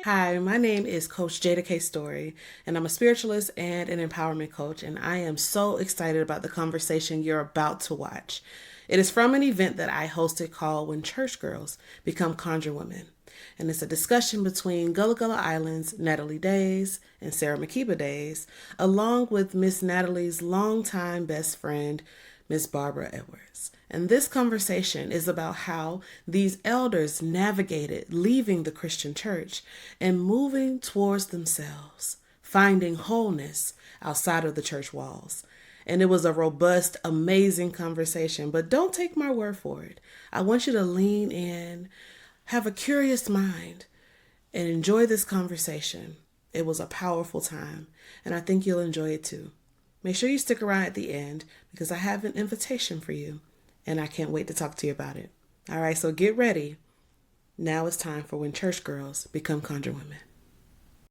Hi, my name is Coach Jeida Storey, and I'm a spiritualist and an empowerment coach, and I am so excited about the conversation you're about to watch. It is from an event that I hosted called When Church Girls Become Conjure Women, and it's a discussion between Gullah Island's Natalie Daise and Sara Makeba Daise, along with Miss Natalie's longtime best friend, Miss Barbara Edwards. And this conversation is about how these elders navigated leaving the Christian church and moving towards themselves, finding wholeness outside of the church walls. And it was a robust, amazing conversation. But don't take my word for it. I want you to lean in, have a curious mind, and enjoy this conversation. It was a powerful time, and I think you'll enjoy it too. Make sure you stick around at the end because I have an invitation for you, and I can't wait to talk to you about it. All right, so get ready. Now it's time for When Church Girls Become Conjure Women.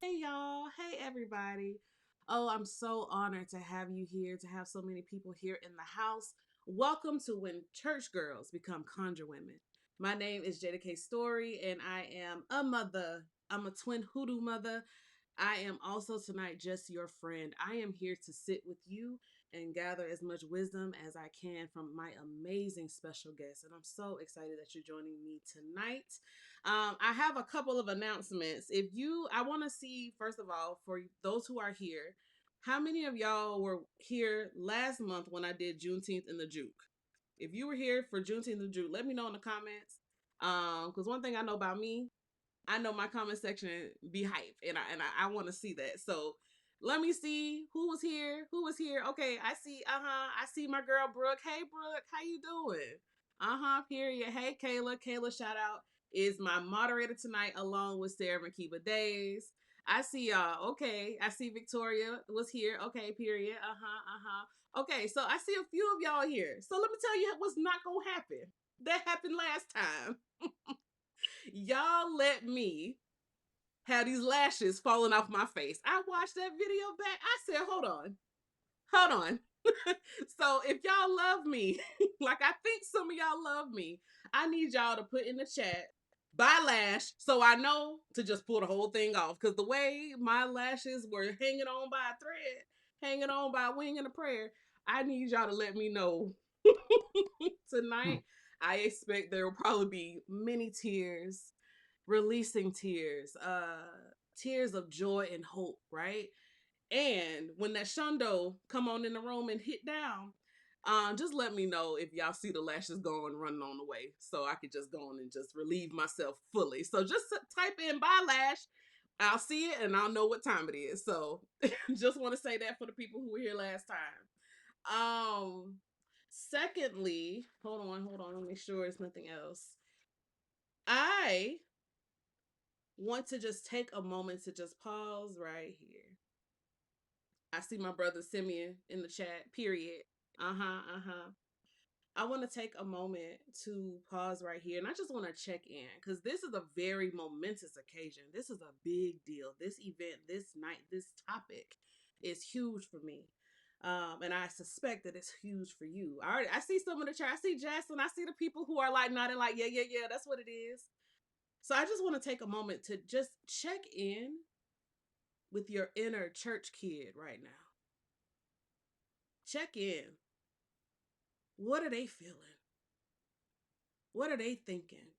Hey, y'all. Hey, everybody. Oh, I'm so honored to have you here, to have so many people here in the house. Welcome to When Church Girls Become Conjure Women. My name is Jeida Storey, and I am a mother. I'm a twin hoodoo mother. I am also tonight just your friend. I am here to sit with you and gather as much wisdom as I can from my amazing special guests. And I'm so excited that you're joining me tonight. I have a couple of announcements. I want to see, first of all, for those who are here, how many of y'all were here last month when I did Juneteenth in the Juke? If you were here for Juneteenth in the Juke, let me know in the comments. Because one thing I know about me, I know my comment section be hype, and I want to see that. So let me see who was here. Who was here? Okay, I see. I see my girl Brooke. Hey Brooke, how you doing? Period. Hey Kayla. Kayla, shout out is my moderator tonight, along with Sara Makeba Daise. I see y'all. Okay, I see Victoria was here. Okay, period. Okay, so I see a few of y'all here. So let me tell you what's not gonna happen. That happened last time. Y'all let me have these lashes falling off my face. I watched that video back. I said, hold on. So if y'all love me, like I think some of y'all love me, I need y'all to put in the chat buy lash so I know to just pull the whole thing off. Because the way my lashes were hanging on by a thread, hanging on by a wing and a prayer, I need y'all to let me know tonight. I expect there will probably be many tears, releasing tears, tears of joy and hope, right? And when that shundo come on in the room and hit down, just let me know if y'all see the lashes going running on the way, so I could just go on and just relieve myself fully. So just type in "buy lash." I'll see it and I'll know what time it is. So just want to say that for the people who were here last time. Secondly, hold on, let me make sure it's nothing else. I want to just take a moment to just pause right here. I see my brother Simeon in the chat, period. Uh huh. I want to take a moment to pause right here and I just want to check in because this is a very momentous occasion. This is a big deal. This event, this night, this topic is huge for me. And I suspect that it's huge for you. I see some of the chat. I see Jackson. I see the people who are like nodding, like, yeah, that's what it is. So I just want to take a moment to just check in with your inner church kid right now. Check in. What are they feeling? What are they thinking?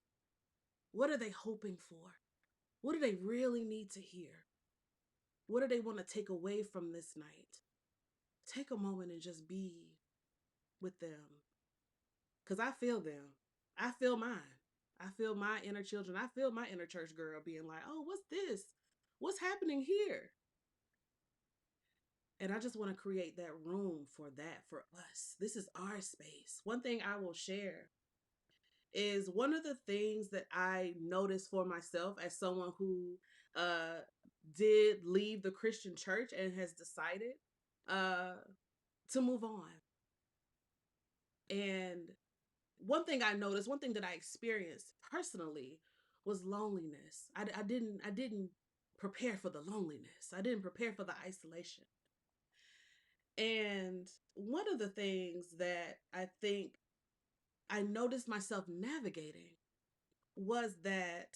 What are they hoping for? What do they really need to hear? What do they want to take away from this night? Take a moment and just be with them. Because I feel them. I feel mine. I feel my inner children. I feel my inner church girl being like, oh, what's this? What's happening here? And I just want to create that room for that for us. This is our space. One thing I will share is one of the things that I noticed for myself as someone who uh, did leave the Christian church and has decided uh, to move on. And one thing I noticed, one thing that I experienced personally was loneliness. I didn't prepare for the loneliness. I didn't prepare for the isolation. And one of the things that I think I noticed myself navigating was that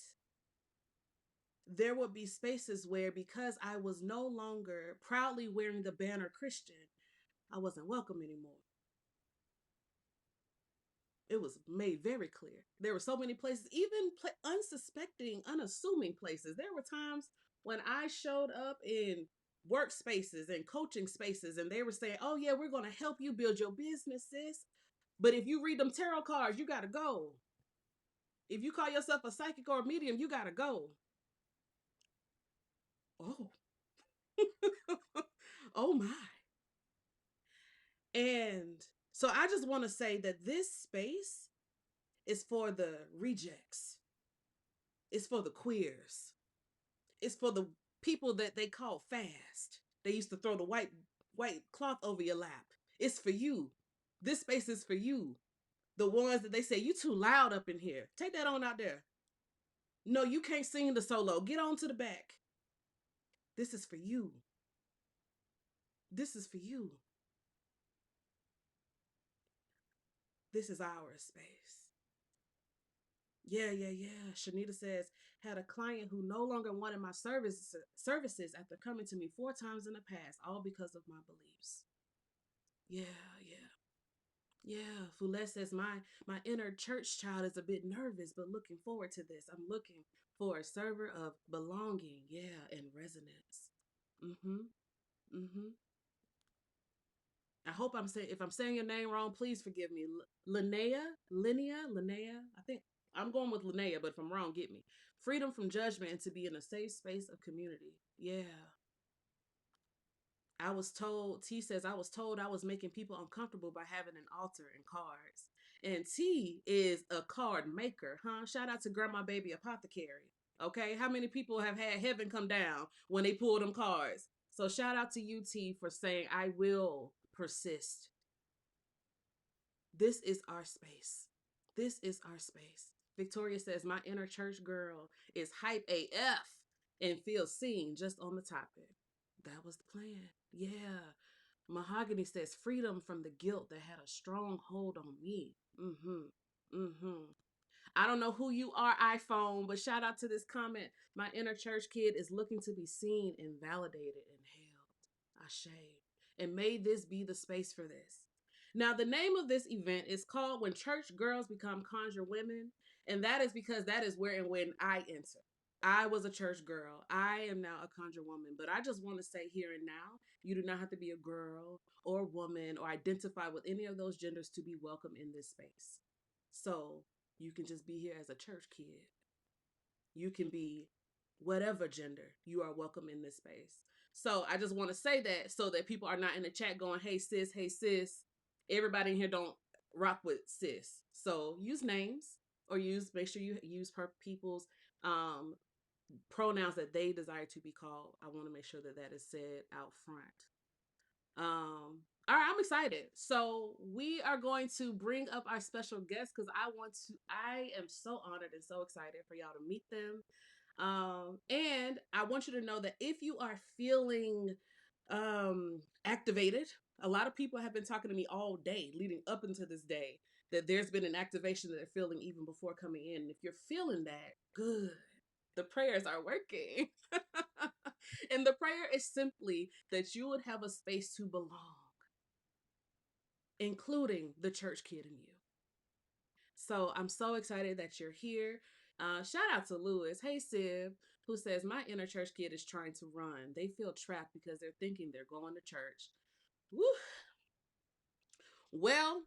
there would be spaces where, because I was no longer proudly wearing the banner Christian, I wasn't welcome anymore. It was made very clear. There were so many places, even unsuspecting, unassuming places. There were times when I showed up in workspaces and coaching spaces, and they were saying, "Oh yeah, we're going to help you build your business, sis. But if you read them tarot cards, you got to go. If you call yourself a psychic or a medium, you got to go." Oh, oh my. And so I just want to say that this space is for the rejects. It's for the queers. It's for the people that they call fast. They used to throw the white cloth over your lap. It's for you. This space is for you. The ones that they say, "You too loud up in here. Take that on out there. No, you can't sing the solo. Get on to the back." This is for you. This is for you. This is our space. Yeah. Shanita says, "Had a client who no longer wanted my services after coming to me 4 times in the past, all because of my beliefs." Yeah. Yeah, Foulette says, my inner church child is a bit nervous, but looking forward to this. I'm looking for a server of belonging, yeah, and resonance. Mm-hmm. Mm-hmm. I hope if I'm saying your name wrong, please forgive me. Linnea. I think I'm going with Linnea, but if I'm wrong, get me. Freedom from judgment and to be in a safe space of community. Yeah. T says, I was told I was making people uncomfortable by having an altar and cards. And T is a card maker, huh? Shout out to Grandma Baby Apothecary. Okay. How many people have had heaven come down when they pull them cards? So shout out to you, T, for saying, "I will persist." This is our space. This is our space. Victoria says, "My inner church girl is hype AF and feels seen just on the topic." That was the plan. Yeah. Mahogany says, "Freedom from the guilt that had a strong hold on me." Mm-hmm. Mm-hmm. I don't know who you are, iPhone, but shout out to this comment. "My inner church kid is looking to be seen and validated and held." Ashe. And may this be the space for this. Now, the name of this event is called "When Church Girls Become Conjure Women." And that is because that is where and when I enter. I was a church girl. I am now a conjure woman. But I just want to say here and now, you do not have to be a girl or a woman or identify with any of those genders to be welcome in this space. So you can just be here as a church kid. You can be whatever gender. You are welcome in this space. So I just want to say that so that people are not in the chat going, "Hey sis, hey sis." Everybody in here don't rock with sis. So use names or make sure you use people's pronouns that they desire to be called. I want to make sure that that is said out front. All right, I'm excited. So we are going to bring up our special guests because I am so honored and so excited for y'all to meet them. And I want you to know that if you are feeling activated, a lot of people have been talking to me all day leading up into this day that there's been an activation that they're feeling even before coming in. And if you're feeling that, good. The prayers are working. And the prayer is simply that you would have a space to belong, including the church kid in you. So I'm so excited that you're here. Shout out to Lewis. Hey, Sib, who says, "My inner church kid is trying to run. They feel trapped because they're thinking they're going to church." Woo. Well,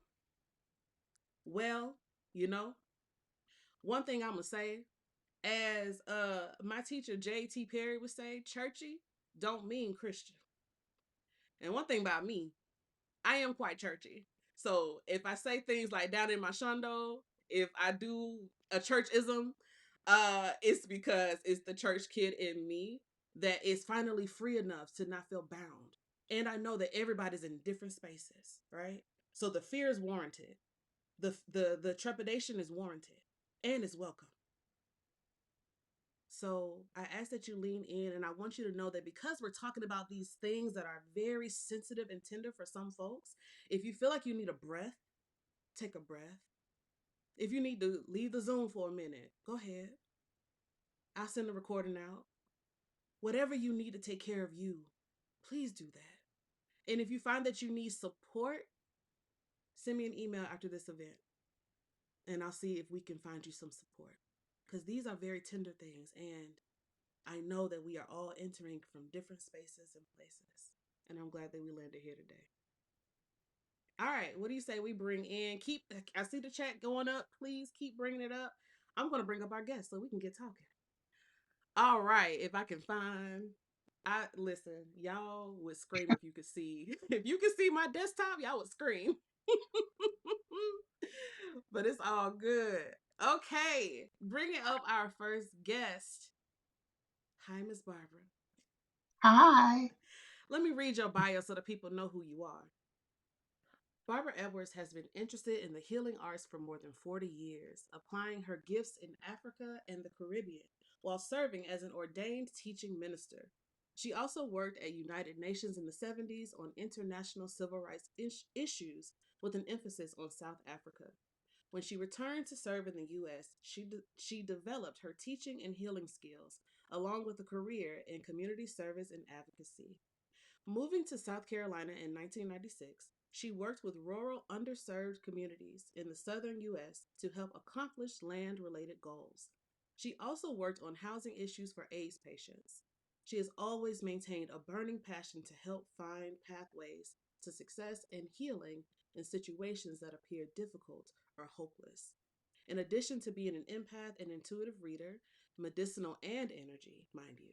well, you know, one thing I'm going to say, as my teacher, J.T. Perry, would say, "Churchy don't mean Christian." And one thing about me, I am quite churchy. So if I say things like "down in my shundo," if I do a churchism, it's because it's the church kid in me that is finally free enough to not feel bound. And I know that everybody's in different spaces, right? So the fear is warranted. The trepidation is warranted and is welcome. So I ask that you lean in, and I want you to know that because we're talking about these things that are very sensitive and tender for some folks, if you feel like you need a breath, take a breath. If you need to leave the Zoom for a minute, go ahead. I'll send the recording out. whatever you need to take care of you, please do that. And if you find that you need support, send me an email after this event and I'll see if we can find you some support. Because these are very tender things. And I know that we are all entering from different spaces and places. And I'm glad that we landed here today. All right, what do you say we bring in? I see the chat going up. Please keep bringing it up. I'm going to bring up our guest so we can get talking. All right, if I can find, listen, y'all would scream if you could see. If you could see my desktop, y'all would scream. But it's all good. Okay, bringing up our first guest. Hi, Miss Barbara. Hi. Let me read your bio so the people know who you are. Barbara Edwards has been interested in the healing arts for more than 40 years, applying her gifts in Africa and the Caribbean while serving as an ordained teaching minister. She also worked at United Nations in the 70s on international civil rights issues with an emphasis on South Africa. When she returned to serve in the U.S., she developed her teaching and healing skills, along with a career in community service and advocacy. Moving to South Carolina in 1996, she worked with rural, underserved communities in the southern U.S. to help accomplish land related goals. She also worked on housing issues for AIDS patients. She has always maintained a burning passion to help find pathways to success and healing in situations that appear difficult or hopeless. In addition to being an empath and intuitive reader, medicinal and energy, mind you,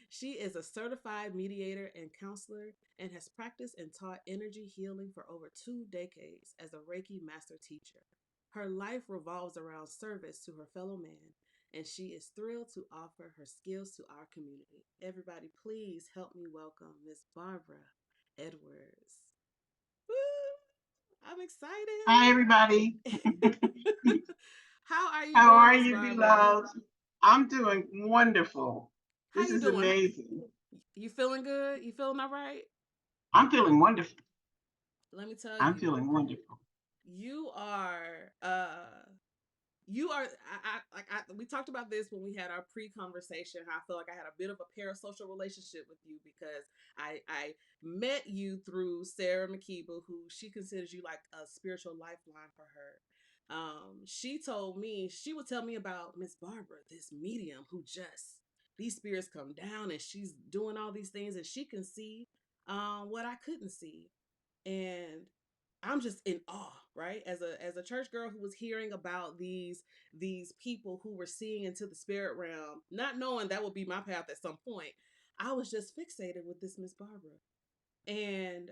she is a certified mediator and counselor and has practiced and taught energy healing for over 2 decades as a Reiki master teacher. Her life revolves around service to her fellow man, and she is thrilled to offer her skills to our community. Everybody, please help me welcome Miss Barbara Edwards. Woo! I'm Hi, everybody. excited. How are you How doing, are Miss you, Barbara? beloved? I'm doing wonderful. How This you is doing? amazing. You feeling good? You feeling all right? I'm feeling wonderful. Let me tell I'm you, feeling wonderful. you are we talked about this when we had our pre-conversation. How I feel like I had a bit of a parasocial relationship with you because I met you through Sara Makeba, who she considers you like a spiritual lifeline for her. She told me, she would tell me about Miss Barbara, this medium who just, these spirits come down and she's doing all these things and she can see what I couldn't see. And I'm just in awe, right? As a church girl who was hearing about these people who were seeing into the spirit realm, not knowing that would be my path at some point, I was just fixated with this Miss Barbara. And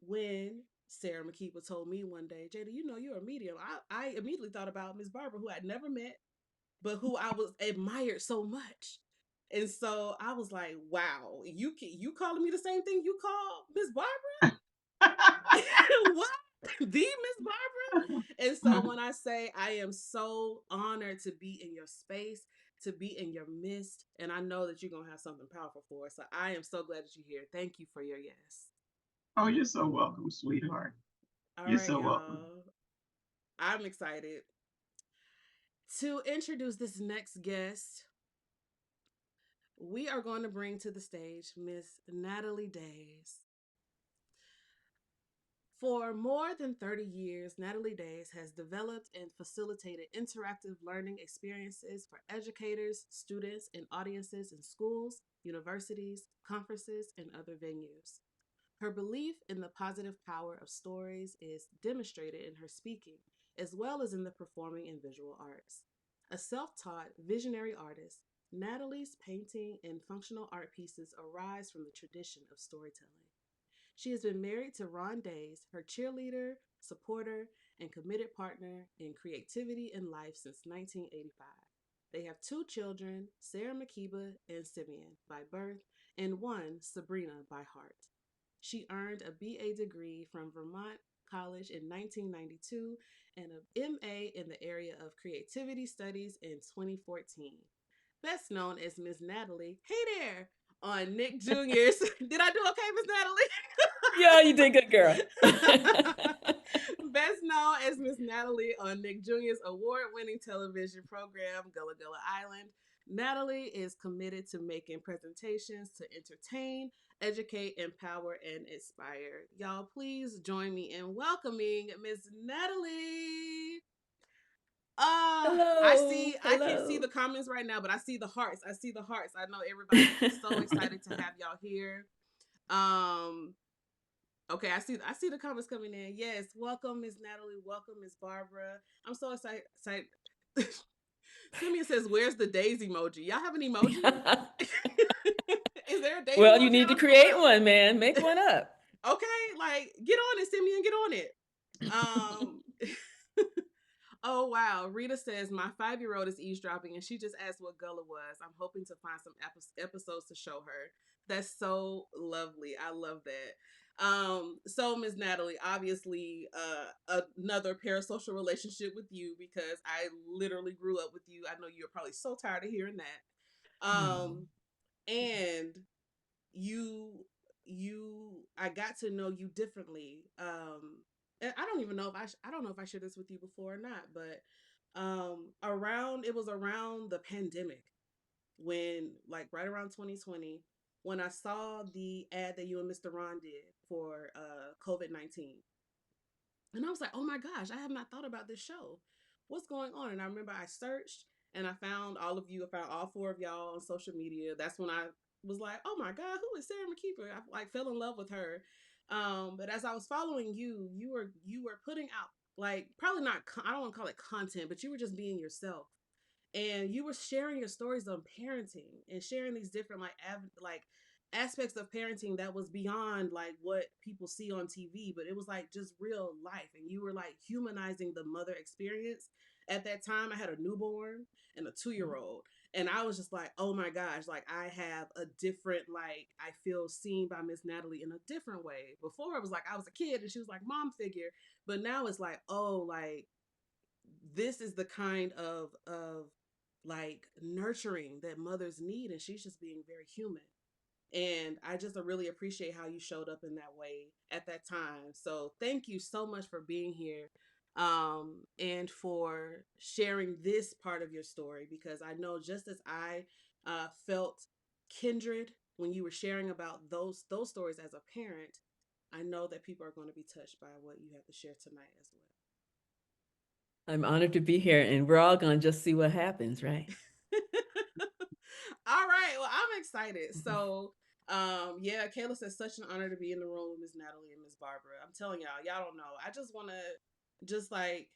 when Sara Makeba told me one day, Jeida, you know you're a medium, I immediately thought about Miss Barbara, who I'd never met, but who I was admired so much. And so I was like, wow, you calling me the same thing you call Miss Barbara? What? The Miss Barbara? And so when I say I am so honored to be in your space, to be in your midst, and I know that you're going to have something powerful for us. So I am so glad that you're here. Thank you for your yes. Oh, you're so welcome, sweetheart. All You're right, so welcome. y'all. I'm excited to introduce this next guest. We are going to bring to the stage Miss Natalie Daise. For more than 30 years, Natalie Daise has developed and facilitated interactive learning experiences for educators, students, and audiences in schools, universities, conferences, and other venues. Her belief in the positive power of stories is demonstrated in her speaking, as well as in the performing and visual arts. A self taught visionary artist, Natalie's painting and functional art pieces arise from the tradition of storytelling. She has been married to Ron Daise, her cheerleader, supporter, and committed partner in creativity and life since 1985. They have 2 children, Sara Makeba and Simeon, by birth, and one, Sabrina, by heart. She earned a BA degree from Vermont College in 1992 and an MA in the area of creativity studies in 2014. Best known as Miss Natalie, hey there, on Nick Jr.'s. Did I do okay, Miss Natalie? Yeah, you did good, girl. Best known as Miss Natalie on Nick Jr.'s award-winning television program, Gullah Island, Natalie is committed to making presentations to entertain, educate, empower, and inspire. Y'all, please join me in welcoming Miss Natalie. Hello. I can't see the Hello. comments right now, but I see the hearts. I see the hearts. I know everybody is so excited to have y'all here. Okay, I see the comments coming in. Yes, welcome, Miss Natalie. Welcome, Miss Barbara. I'm so excited. Simeon says, "Where's the daisy emoji? Y'all have an emoji? Is there a daisy Well, emoji? you I need to don't know create what. one, man. Make one up. Okay, like get on it, Simeon. Get on it. Um. Oh wow, Rita says my 5-year-old is eavesdropping and she just asked what Gullah was. I'm hoping to find some episodes to show her. That's so lovely. I love that. So Ms. Natalie, obviously another parasocial relationship with you because I literally grew up with you. I know you're probably so tired of hearing that. No. And you I got to know you differently. And I don't even know if I don't know if I shared this with you before or not, but around it was around the pandemic when like right around 2020 when I saw the ad that you and Mr. Ron did for COVID-19. And I was like, oh my gosh, I have not thought about this show. What's going on? And I remember I searched and I found all of you. I found all 4 of y'all on social media. That's when I was like, oh my God, who is Sara Makeba? I like fell in love with her. But as I was following you, you were putting out like probably not I don't want to call it content, but you were just being yourself and you were sharing your stories on parenting and sharing these different like aspects of parenting that was beyond like what people see on TV, but it was like just real life and you were like humanizing the mother experience. At that time I had a newborn and a 2-year-old and I was just like, oh my gosh, like I have a different, like I feel seen by Miss Natalie in a different way. Before it was like I was a kid and she was like mom figure, but now it's like, oh, like this is the kind of like nurturing that mothers need and she's just being very human. And I just really appreciate how you showed up in that way at that time. So thank you so much for being here, and for sharing this part of your story, because I know just as I felt kindred when you were sharing about those stories as a parent, I know that people are going to be touched by what you have to share tonight as well. I'm honored to be here, and we're all going to just see what happens, right? All right. Well, I'm excited. So, yeah, Kayla says such an honor to be in the room with Miss Natalie and Miss Barbara. I'm telling y'all don't know. I just want to just like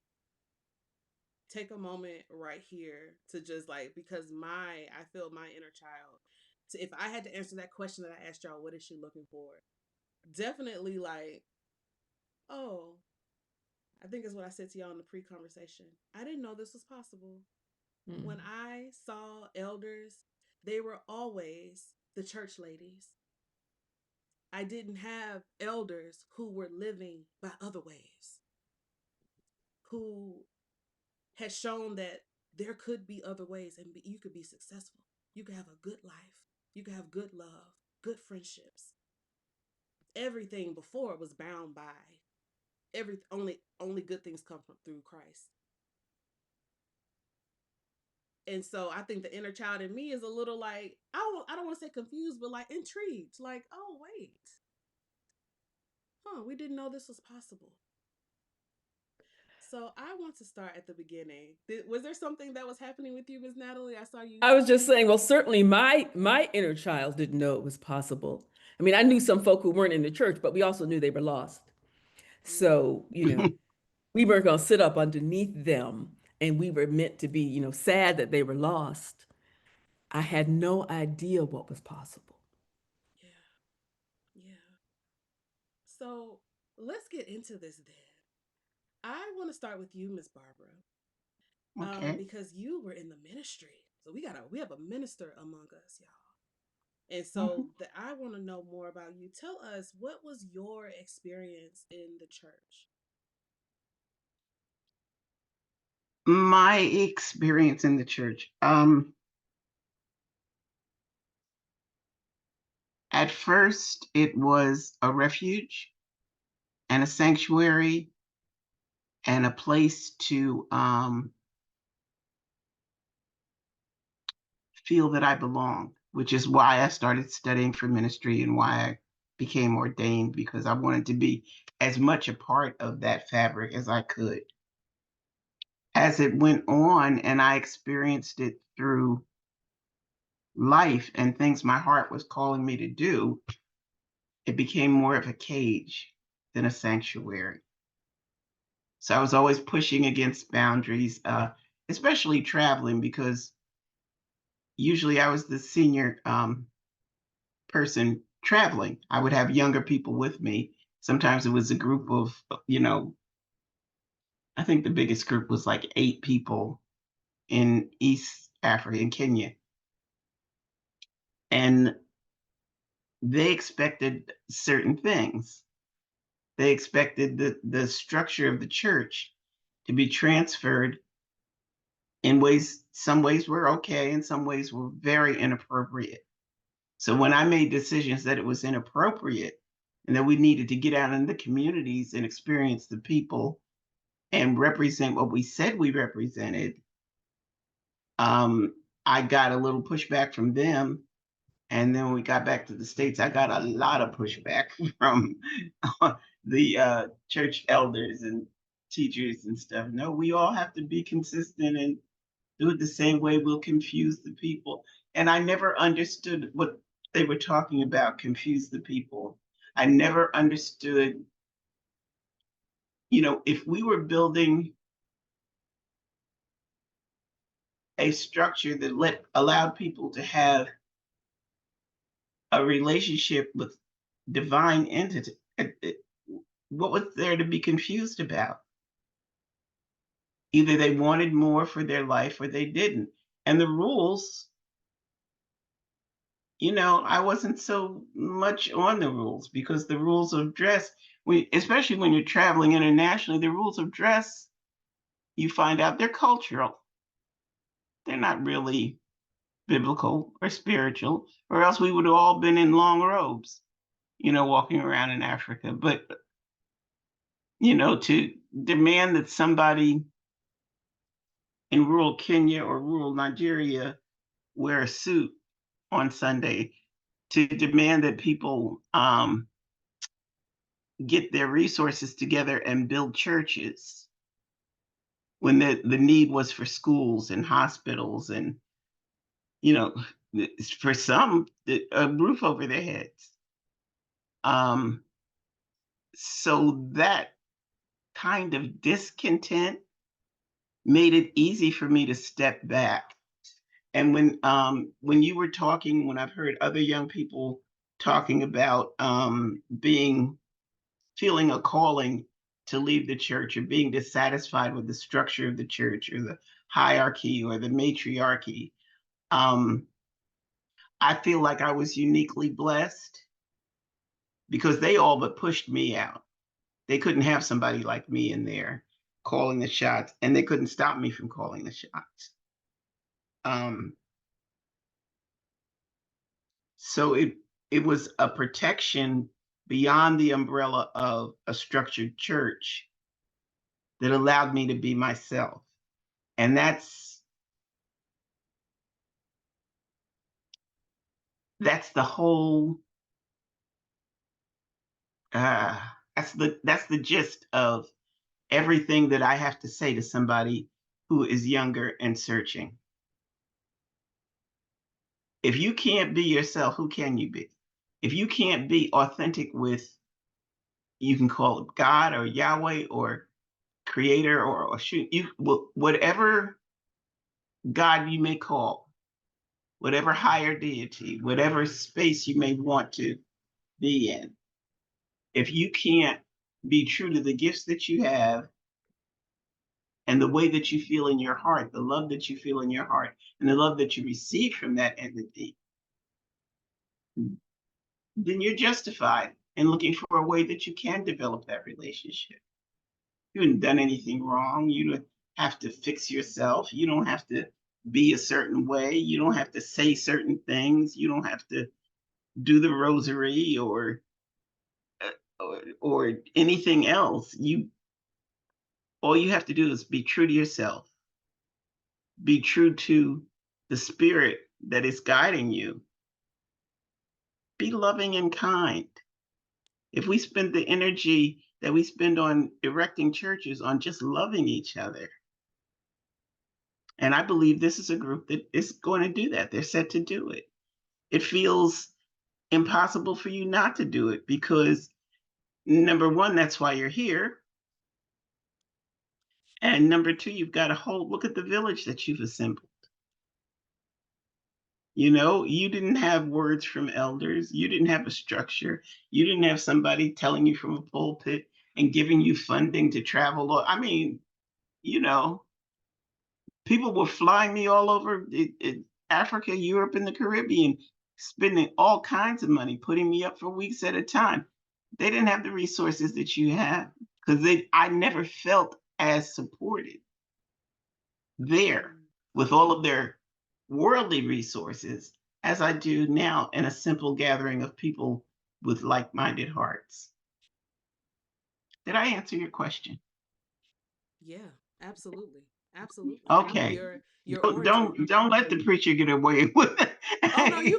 take a moment right here to just like because I feel my inner child. To, if I had to answer that question that I asked y'all, what is she looking for? Definitely like, oh, I think is what I said to y'all in the pre-conversation. I didn't know this was possible. When I saw elders, they were always the church ladies. I didn't have elders who were living by other ways, who had shown that there could be other ways and you could be successful. You could have a good life. You could have good love, good friendships. Everything before was bound by only good things come from through Christ. And so I think the inner child in me is a little like I don't want to say confused, but like intrigued. Like, oh wait, we didn't know this was possible. So I want to start at the beginning. Was there something that was happening with you, Ms. Natalie? I saw you. I was just saying, well, certainly my inner child didn't know it was possible. I mean, I knew some folk who weren't in the church, but we also knew they were lost. So, we weren't going to sit up underneath them, and we were meant to be, sad that they were lost. I had no idea what was possible. Yeah, yeah. So let's get into this then. I want to start with you, Miss Barbara, Okay. because you were in the ministry. So we have a minister among us, y'all. And Mhm. so I want to know more about you. Tell us, what was your experience in the church? My experience in the church. At first, it was a refuge and a sanctuary and a place to feel that I belonged, which is why I started studying for ministry and why I became ordained, because I wanted to be as much a part of that fabric as I could. As it went on and I experienced it through life and things my heart was calling me to do, it became more of a cage than a sanctuary. So I was always pushing against boundaries, especially traveling, because usually I was the senior person traveling. I would have younger people with me. Sometimes it was a group of, I think the biggest group was like 8 people in East Africa, in Kenya. And they expected certain things. They expected the structure of the church to be transferred in ways, some ways were okay, and some ways were very inappropriate. So when I made decisions that it was inappropriate and that we needed to get out in the communities and experience the people and represent what we said we represented, I got a little pushback from them. And then when we got back to the States, I got a lot of pushback from the church elders and teachers and stuff. No, we all have to be consistent and do it the same way. We'll confuse the people. And I never understood what they were talking about, confuse the people. I never understood, if we were building a structure that allowed people to have a relationship with divine entity, what was there to be confused about? Either they wanted more for their life or they didn't. And the rules, I wasn't so much on the rules, because the rules of dress, especially when you're traveling internationally, the rules of dress, you find out they're cultural. They're not really biblical or spiritual, or else we would have all been in long robes, walking around in Africa. But, to demand that somebody in rural Kenya or rural Nigeria wear a suit on Sunday, to demand that people get their resources together and build churches when the need was for schools and hospitals and, for some, a roof over their heads. So that kind of discontent made it easy for me to step back. And when you were talking, when I've heard other young people talking about feeling a calling to leave the church, or being dissatisfied with the structure of the church or the hierarchy or the matriarchy, I feel like I was uniquely blessed because they all but pushed me out. They couldn't have somebody like me in there calling the shots, and they couldn't stop me from calling the shots. So it was a protection beyond the umbrella of a structured church that allowed me to be myself. And that's the whole that's the gist of everything that I have to say to somebody who is younger and searching. If you can't be yourself, who can you be? If you can't be authentic with, you can call it God or Yahweh or creator or whatever God you may call, whatever higher deity, whatever space you may want to be in, if you can't be true to the gifts that you have and the way that you feel in your heart, the love that you feel in your heart, and the love that you receive from that entity, then you're justified in looking for a way that you can develop that relationship. You haven't done anything wrong. You don't have to fix yourself. You don't have to be a certain way. You don't have to say certain things. You don't have to do the rosary or anything else. All you have to do is be true to yourself. Be true to the spirit that is guiding you, be loving and kind. If we spend the energy that we spend on erecting churches on just loving each other, and I believe this is a group that is going to do that. They're set to do it. It feels impossible for you not to do it because, number one, that's why you're here. And number two, you've got a whole look at the village that you've assembled. You know, you didn't have words from elders. You didn't have a structure. You didn't have somebody telling you from a pulpit and giving you funding to travel. I mean, you know, people were flying me all over Africa, Europe, and the Caribbean, spending all kinds of money, putting me up for weeks at a time. They didn't have the resources that you have because I never felt as supported there with all of their worldly resources as I do now in a simple gathering of people with like-minded hearts. Did I answer your question? Yeah, absolutely. Absolutely. Okay. Your Don't origin. don't let the preacher get away with it. Oh no, you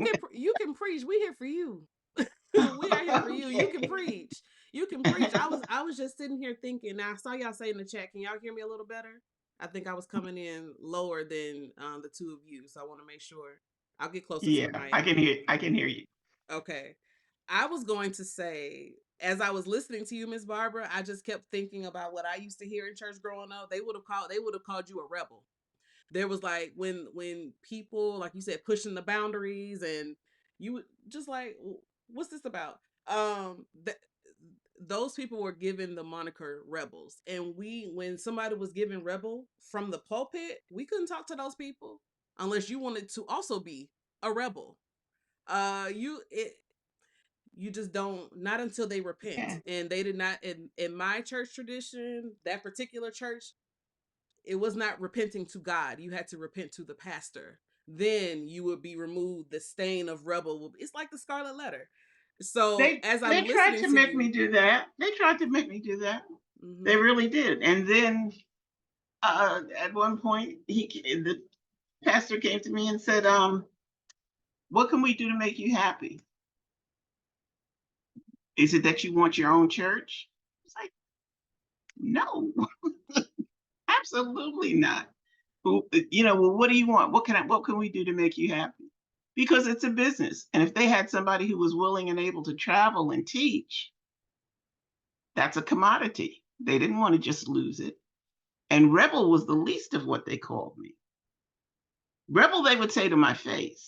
can preach. We here for you. We are here for you. You can Okay. preach. You can preach. I was just sitting here thinking. Now I saw y'all say in the chat. Can y'all hear me a little better? I think I was coming in lower than the two of you, so I want to make sure. I'll get closer to the Yeah, mic. I can hear you. Okay. I was going to say, as I was listening to you, Miss Barbara, I just kept thinking about what I used to hear in church growing up. They would have called you a rebel. There was like when people, like you said, pushing the boundaries, and you would just like, what's this about? Those people were given the moniker rebels, and when somebody was given rebel from the pulpit, we couldn't talk to those people unless you wanted to also be a rebel. You just don't, not until they repent, Yeah. and they did not. In my church tradition, that particular church, it was not repenting to God. You had to repent to the pastor. Then you would be removed. The stain of rebel. It's like the Scarlet Letter. So as They I'm tried listening to to make me you, do that. They tried to make me do that. They mm-hmm, really did. And then at one point, the pastor came to me and said, "What can we do to make you happy? Is it that you want your own church?" It's like, no, absolutely not. You know, well, what do you want? What can we do to make you happy? Because it's a business. And if they had somebody who was willing and able to travel and teach, that's a commodity. They didn't want to just lose it. And rebel was the least of what they called me. Rebel, they would say to my face.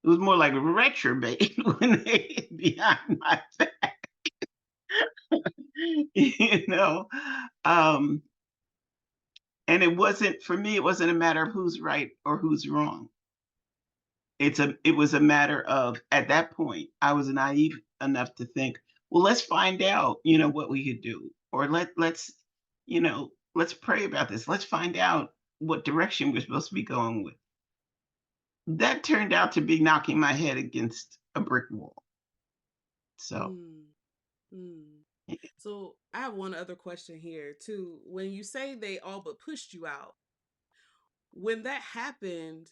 It was more like retrobate when they behind my back, you know. Um, and it wasn't for me. It wasn't a matter of who's right or who's wrong. It was a matter of, at that point, I was naive enough to think, well, let's find out, you know, what we could do, or let's pray about this. Let's find out what direction we're supposed to be going with. That turned out to be knocking my head against a brick wall. So mm, mm. So I have one other question here too. When you say they all but pushed you out, when that happened,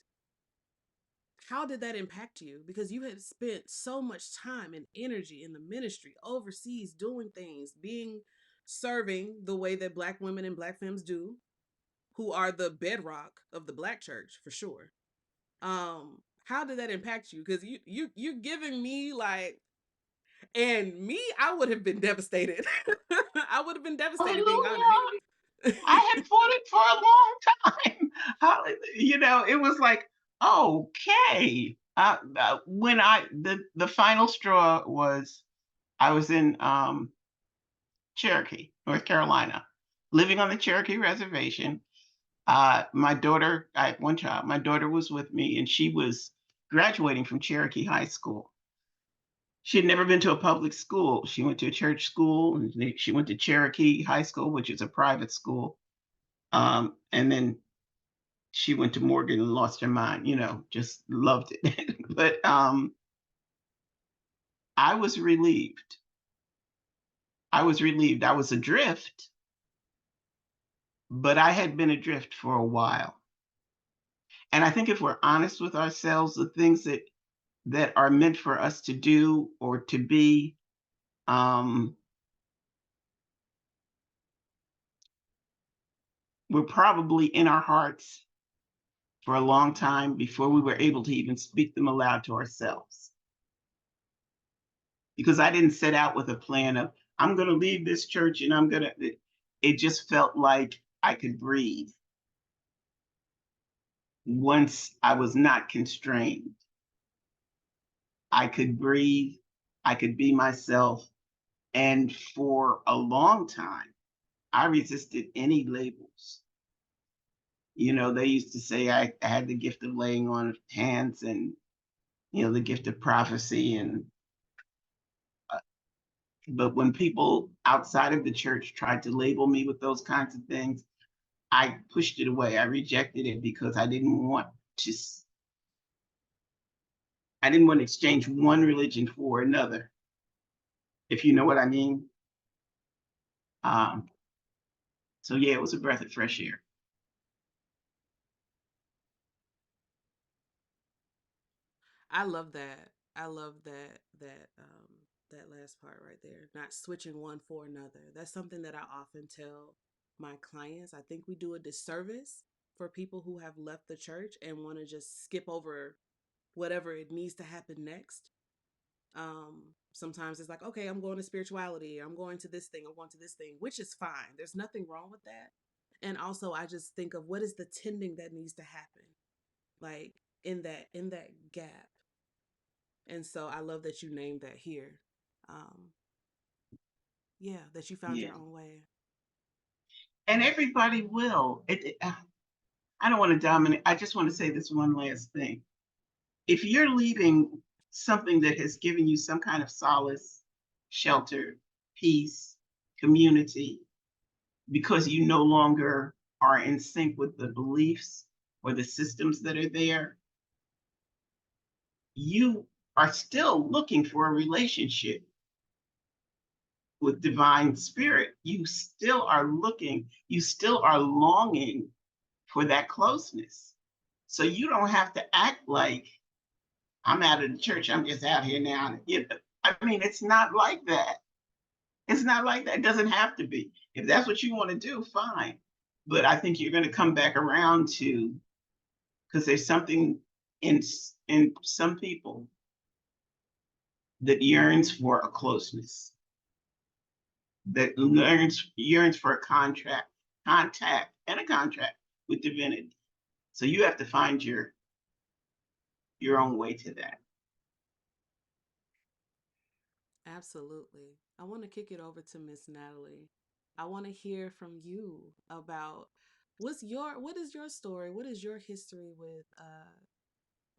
how did that impact you? Because you had spent so much time and energy in the ministry, overseas, doing things, being serving the way that Black women and Black femmes do, who are the bedrock of the Black church for sure. How did that impact you? Because you're giving me like, and me, I would have been devastated. I would have been devastated, being honest. hallelujah. I had fought it for a long time. Hallelujah. You know, it was like, okay. When the final straw was, I was in Cherokee, North Carolina, living on the Cherokee reservation. My daughter, I had one child. My daughter was with me, and she was graduating from Cherokee High School. She had never been to a public school. She went to a church school, and she went to Cherokee High School, which is a private school. And then she went to Morgan and lost her mind, you know, just loved it. But I was relieved. I was relieved. I was adrift, but I had been adrift for a while. And I think if we're honest with ourselves, the things that are meant for us to do or to be, were probably in our hearts for a long time before we were able to even speak them aloud to ourselves. Because I didn't set out with a plan of, I'm going to leave this church and I'm going to, it just felt like I could breathe once I was not constrained. I could breathe, I could be myself. And for a long time, I resisted any labels. You know, they used to say I had the gift of laying on hands and, you know, the gift of prophecy. And but when people outside of the church tried to label me with those kinds of things, I pushed it away. I rejected it because I didn't want to. I didn't want to exchange one religion for another, if you know what I mean. So yeah, it was a breath of fresh air. I love that. I love that last part right there. Not switching one for another. That's something that I often tell my clients. I think we do a disservice for people who have left the church and want to just skip over whatever it needs to happen next. Sometimes it's like, okay, I'm going to spirituality, I'm going to this thing, I'm going to this thing, which is fine. There's nothing wrong with that. And also I just think of what is the tending that needs to happen, like in that gap. And so I love that you named that here. Um, yeah, that you found Yeah, your own way. and everybody will. I don't want to dominate. I just want to say this one last thing. If you're leaving something that has given you some kind of solace, shelter, peace, community, because you no longer are in sync with the beliefs or the systems that are there, you are still looking for a relationship with divine spirit. You still are looking, you still are longing for that closeness. So you don't have to act like I'm out of the church, I'm just out here now. I mean, it's not like that. It's not like that. It doesn't have to be. If that's what you want to do, fine. But I think you're going to come back around to, because there's something in in some people that yearns for a closeness, that yearns for a contact and a contract with divinity. So you have to find your own way to that. Absolutely. I want to kick it over to Miss Natalie. I want to hear from you about what is your story? What is your history with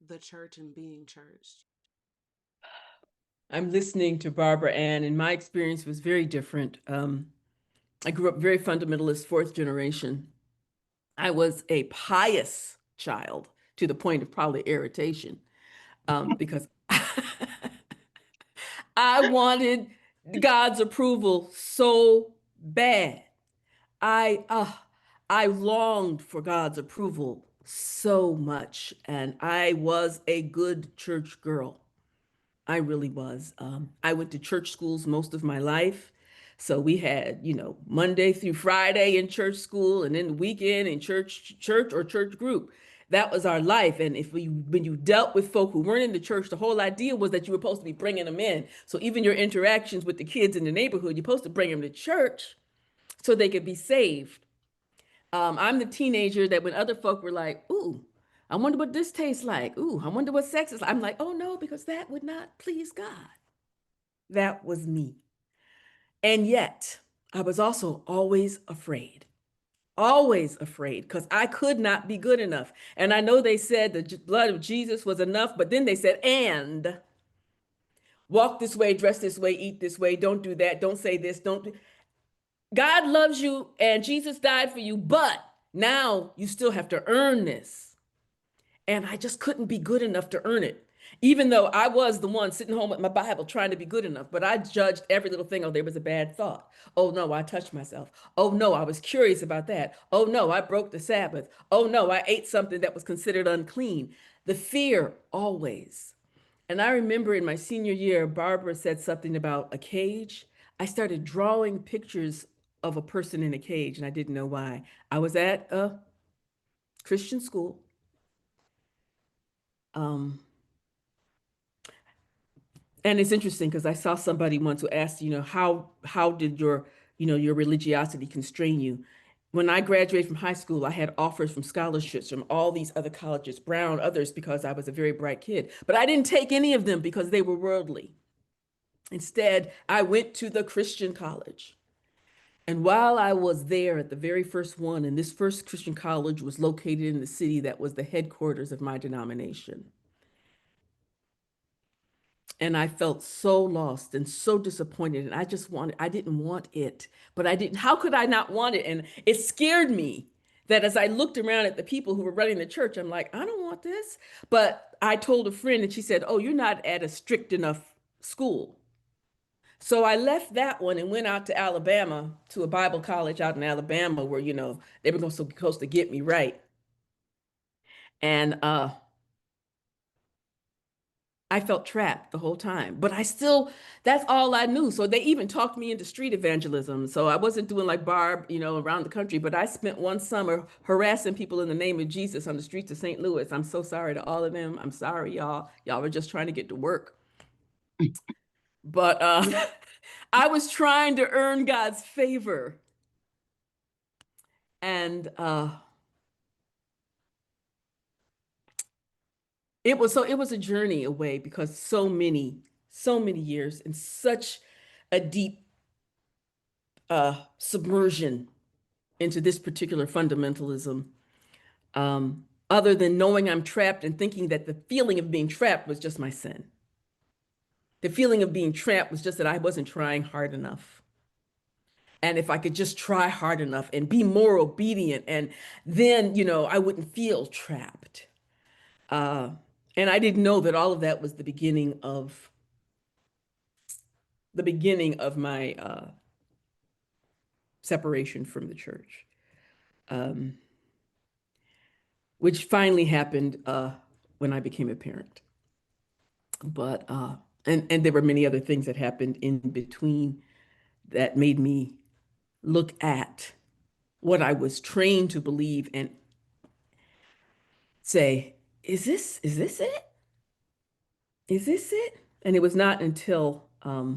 the church and being churched? I'm listening to Barbara Ann, and my experience was very different. I grew up very fundamentalist, fourth generation. I was a pious child to the point of probably irritation, because I wanted God's approval so bad. I uh, I longed for God's approval so much, and I was a good church girl. I really was. I went to church schools most of my life. So we had, Monday through Friday in church school, and then the weekend in church or church group. That was our life. And when you dealt with folk who weren't in the church, the whole idea was that you were supposed to be bringing them in. So even your interactions with the kids in the neighborhood, you're supposed to bring them to church so they could be saved. I'm the teenager that when other folk were like, "Ooh, I wonder what this tastes like. Ooh, I wonder what sex is like." I'm like, "Oh no, because that would not please God." That was me. And yet, I was also always afraid, because I could not be good enough. And I know they said the blood of Jesus was enough, but then they said, and walk this way, dress this way, eat this way, don't do that, don't say this, don't do. God loves you and Jesus died for you, but now you still have to earn this. And I just couldn't be good enough to earn it. Even though I was the one sitting home with my Bible trying to be good enough, but I judged every little thing. Oh, there was a bad thought. Oh, no, I touched myself. Oh, no, I was curious about that. Oh, no, I broke the Sabbath. Oh, no, I ate something that was considered unclean. The fear always. And I remember in my senior year, Barbara said something about a cage. I started drawing pictures of a person in a cage, and I didn't know why. I was at a Christian school. Um, and it's interesting because I saw somebody once who asked, how did your religiosity constrain you? When I graduated from high school, I had offers from scholarships from all these other colleges, Brown, others, because I was a very bright kid. But I didn't take any of them because they were worldly. Instead, I went to the Christian college. And while I was there at the very first one, and this first Christian college was located in the city that was the headquarters of my denomination. And I felt so lost and so disappointed. And I didn't want it, but how could I not want it? And it scared me that as I looked around at the people who were running the church, I'm like, I don't want this. But I told a friend and she said, oh, you're not at a strict enough school. So I left that one and went out to Alabama to a Bible college out in Alabama where, they were supposed to get me right. And I felt trapped the whole time, but that's all I knew. So they even talked me into street evangelism. So I wasn't doing like Barb, around the country, but I spent one summer harassing people in the name of Jesus on the streets of St. Louis. I'm so sorry to all of them. I'm sorry, y'all. Y'all were just trying to get to work. But I was trying to earn God's favor. And it was a journey away because so many years and such a deep submersion into this particular fundamentalism. Other than knowing I'm trapped and thinking that the feeling of being trapped was just my sin. The feeling of being trapped was just that I wasn't trying hard enough. And if I could just try hard enough and be more obedient, and then, I wouldn't feel trapped. And I didn't know that all of that was the beginning of my separation from the church, which finally happened when I became a parent. But and there were many other things that happened in between that made me look at what I was trained to believe and say, is this it? Is this it? And it was not until I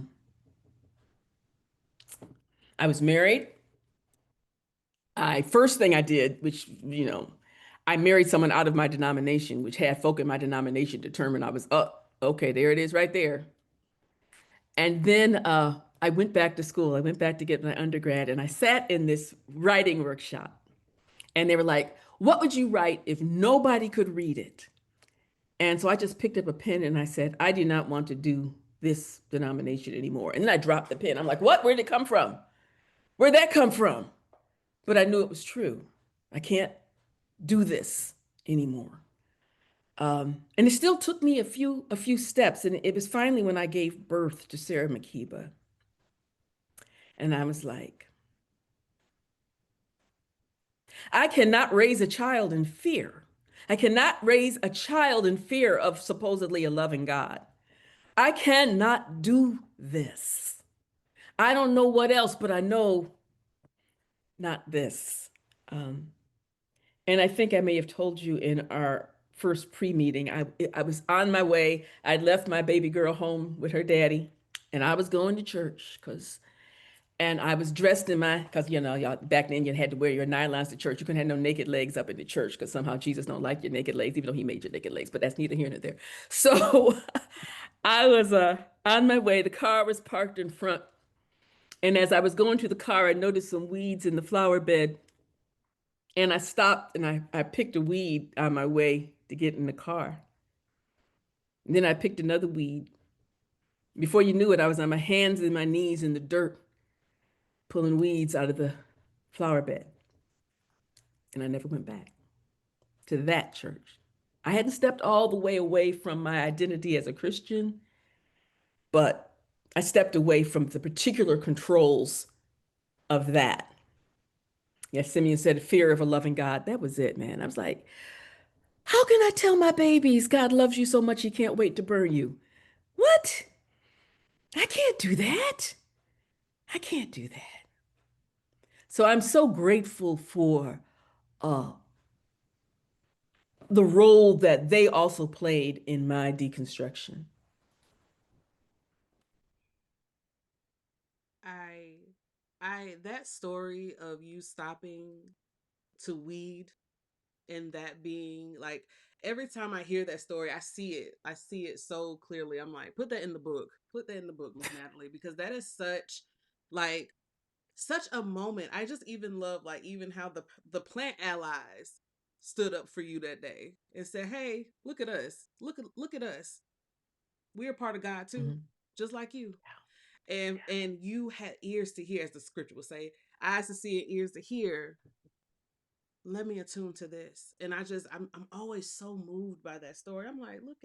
was married. First thing I did, which, I married someone out of my denomination, which had folk in my denomination determined I was up. Okay, there it is right there. And then I went back to school. I went back to get my undergrad and I sat in this writing workshop. And they were like, what would you write if nobody could read it? And so I just picked up a pen and I said, I do not want to do this denomination anymore. And then I dropped the pen. I'm like, what? Where'd it come from? Where'd that come from? But I knew it was true. I can't do this anymore. And it still took me a few steps. And it was finally when I gave birth to Sara Makeba. And I was like, I cannot raise a child in fear. I cannot raise a child in fear of supposedly a loving God. I cannot do this. I don't know what else, but I know not this. And I think I may have told you in our first pre-meeting, I was on my way. I'd left my baby girl home with her daddy, and I was going to church and I was dressed in because y'all back then you had to wear your nylons to church. You couldn't have no naked legs up in the church because somehow Jesus don't like your naked legs, even though he made your naked legs, but that's neither here nor there. So I was on my way. The car was parked in front. And as I was going to the car, I noticed some weeds in the flower bed. And I stopped and I picked a weed on my way to get in the car. And then I picked another weed. Before you knew it, I was on my hands and my knees in the dirt, pulling weeds out of the flower bed. And I never went back to that church. I hadn't stepped all the way away from my identity as a Christian, but I stepped away from the particular controls of that. Yes, Simeon said, fear of a loving God. That was it, man. I was like, how can I tell my babies God loves you so much he can't wait to burn you? What? I can't do that. I can't do that. So I'm so grateful for uh, the role that they also played in my deconstruction. I that story of you stopping to weed and that being like every time I hear that story, I see it. I see it so clearly. I'm like, put that in the book. Put that in the book, Miss Natalie, because that is like such a moment. I just even love like even how the plant allies stood up for you that day and said, "Hey, look at us. Look at us. We're part of God too, Mhm. just like you." And you had ears to hear, as the scripture would say, eyes to see and ears to hear. Let me attune to this. And I'm always so moved by that story. I'm like, look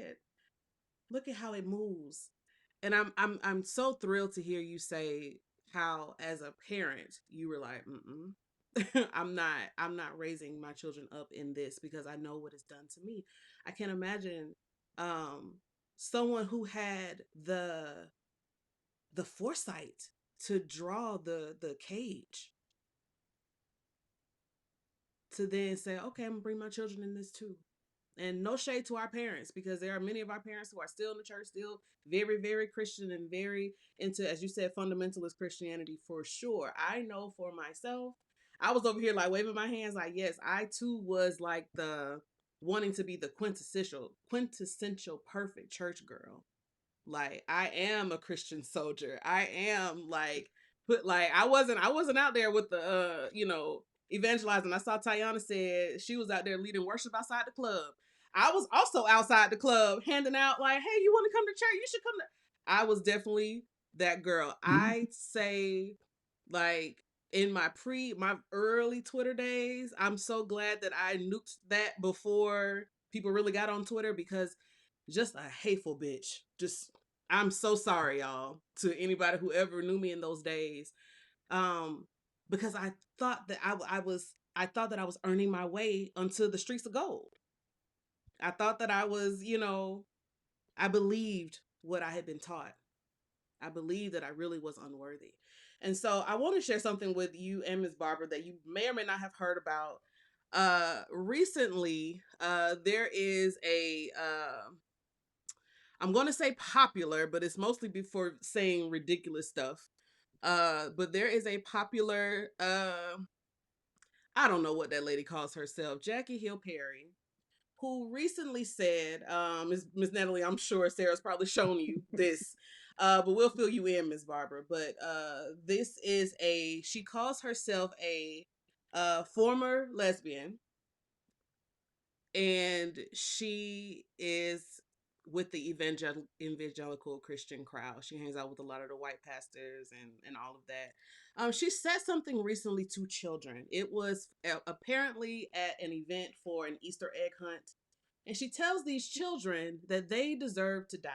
at how it moves. And I'm so thrilled to hear you say how as a parent you were like, I'm not raising my children up in this because I know what it's done to me. I can't imagine um someone who had the foresight to draw the cage to then say, okay, I'm gonna bring my children in this too. And no shade to our parents, because there are many of our parents who are still in the church, still very, very Christian and very into, as you said, fundamentalist Christianity for sure. I know for myself, I was over here like waving my hands like, yes, I too was like the wanting to be the quintessential perfect church girl. Like I am a Christian soldier. I am like put like I wasn't out there with the evangelizing. I saw Tayana said she was out there leading worship outside the club. I was also outside the club handing out like, hey, you want to come to church? You should come to. I was definitely that girl. I say like in my early Twitter days, I'm so glad that I nuked that before people really got on Twitter, because just a hateful bitch. Just I'm so sorry, y'all, to anybody who ever knew me in those days. Um, because I thought that I thought that I was earning my way onto the streets of gold. I thought that I was, I believed what I had been taught. I believed that I really was unworthy. And so I want to share something with you and Ms. Barbara that you may or may not have heard about. Recently, there is I'm going to say popular, but it's mostly before saying ridiculous stuff. But there is a popular, I don't know what that lady calls herself, Jackie Hill Perry, who recently said, Miss Natalie, I'm sure Sarah's probably shown you this, but we'll fill you in, Miss Barbara. But this is she calls herself a former lesbian, and she is with the evangelical Christian crowd. She hangs out with a lot of the white pastors and all of that. She said something recently to children. It was apparently at an event for an Easter egg hunt, and she tells these children that they deserve to die.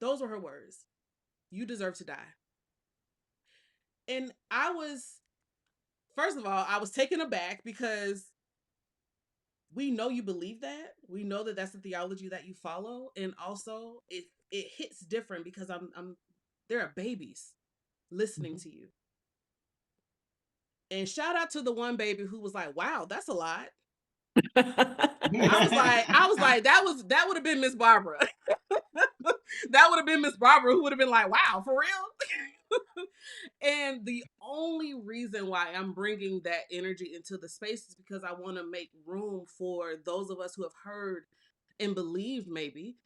Those were her words. You deserve to die. And first of all, I was taken aback because we know you believe that. We know that that's the theology that you follow, and also it hits different because I'm there are babies listening to you. And shout out to the one baby who was like, "Wow, that's a lot." I was like, that would have been Miss Barbara. That would have been Miss Barbara who would have been like, "Wow, for real." And the only reason why I'm bringing that energy into the space is because I want to make room for those of us who have heard and believed maybe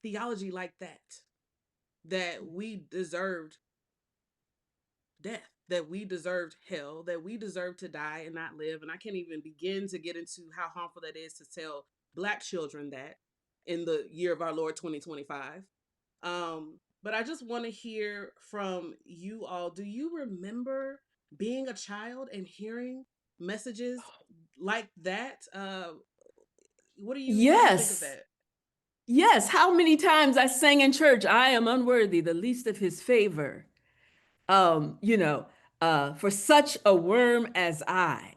theology like that we deserved death, that we deserved hell, that we deserved to die and not live. And I can't even begin to get into how harmful that is to tell Black children that in the year of our Lord 2025. But I just want to hear from you all. Do you remember being a child and hearing messages like that? What do you think of Yes. that? Yes. How many times I sang in church, I am unworthy, the least of his favor. You know, for such a worm as I.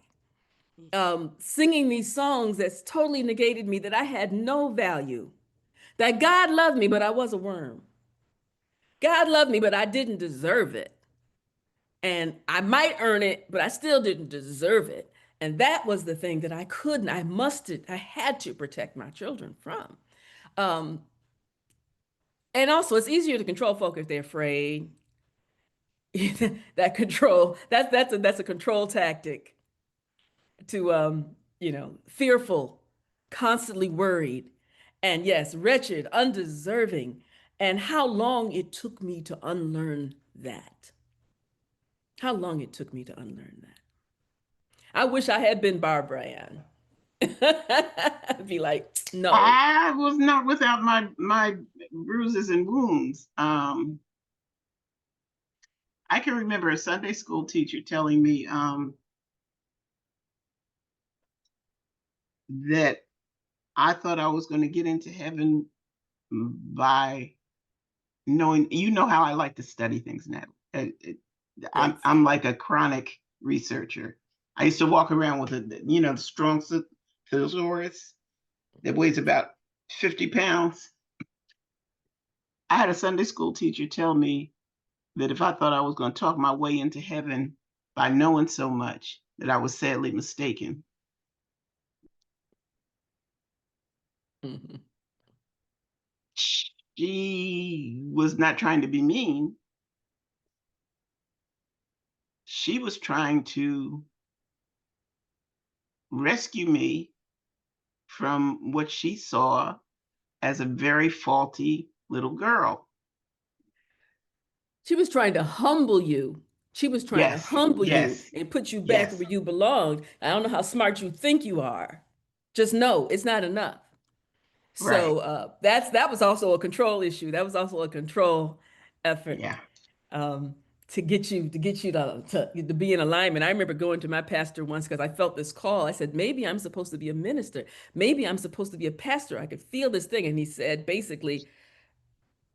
Singing these songs that's totally negated me, that I had no value, that God loved me, but I was a worm. God loved me, but I didn't deserve it. And I might earn it, but I still didn't deserve it. And that was the thing that I had to protect my children from. Um, and also, it's easier to control folk if they're afraid. That's a control tactic to fearful, constantly worried, and yes, wretched, undeserving. And how long it took me to unlearn that. How long it took me to unlearn that. I wish I had been Barbara Ann. I'd be like, no. I was not without my bruises and wounds. I can remember a Sunday school teacher telling me that I thought I was going to get into heaven by knowing, how I like to study things now. Yes. I'm like a chronic researcher. I used to walk around with the strong thesaurus that weighs about 50 pounds. I had a Sunday school teacher tell me that if I thought I was going to talk my way into heaven by knowing so much, that I was sadly mistaken. Mhm. She was not trying to be mean. She was trying to rescue me from what she saw as a very faulty little girl. She was trying to humble you. She was trying to Yes, humble you yes, and put you back yes, where you belonged. I don't know how smart you think you are. Just know it's not enough. right. So that was also a control issue. That was also a control effort, Yeah. um, to be in alignment. I remember going to my pastor once because I felt this call. I said, maybe I'm supposed to be a minister. Maybe I'm supposed to be a pastor. I could feel this thing. And he said, basically,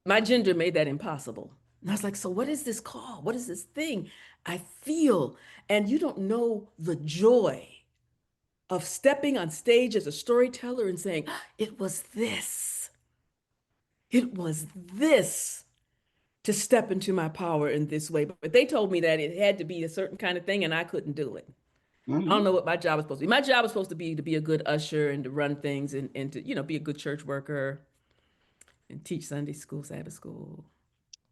my gender made that impossible. And I was like, so what is this call? What is this thing I feel? And you don't know the joy of stepping on stage as a storyteller and saying, it was this. It was this to step into my power in this way. But they told me that it had to be a certain kind of thing and I couldn't do it. I don't Mm-hmm. know what my job was supposed to be. My job was supposed to be a good usher and to run things and to, be a good church worker and teach Sunday school, Sabbath school.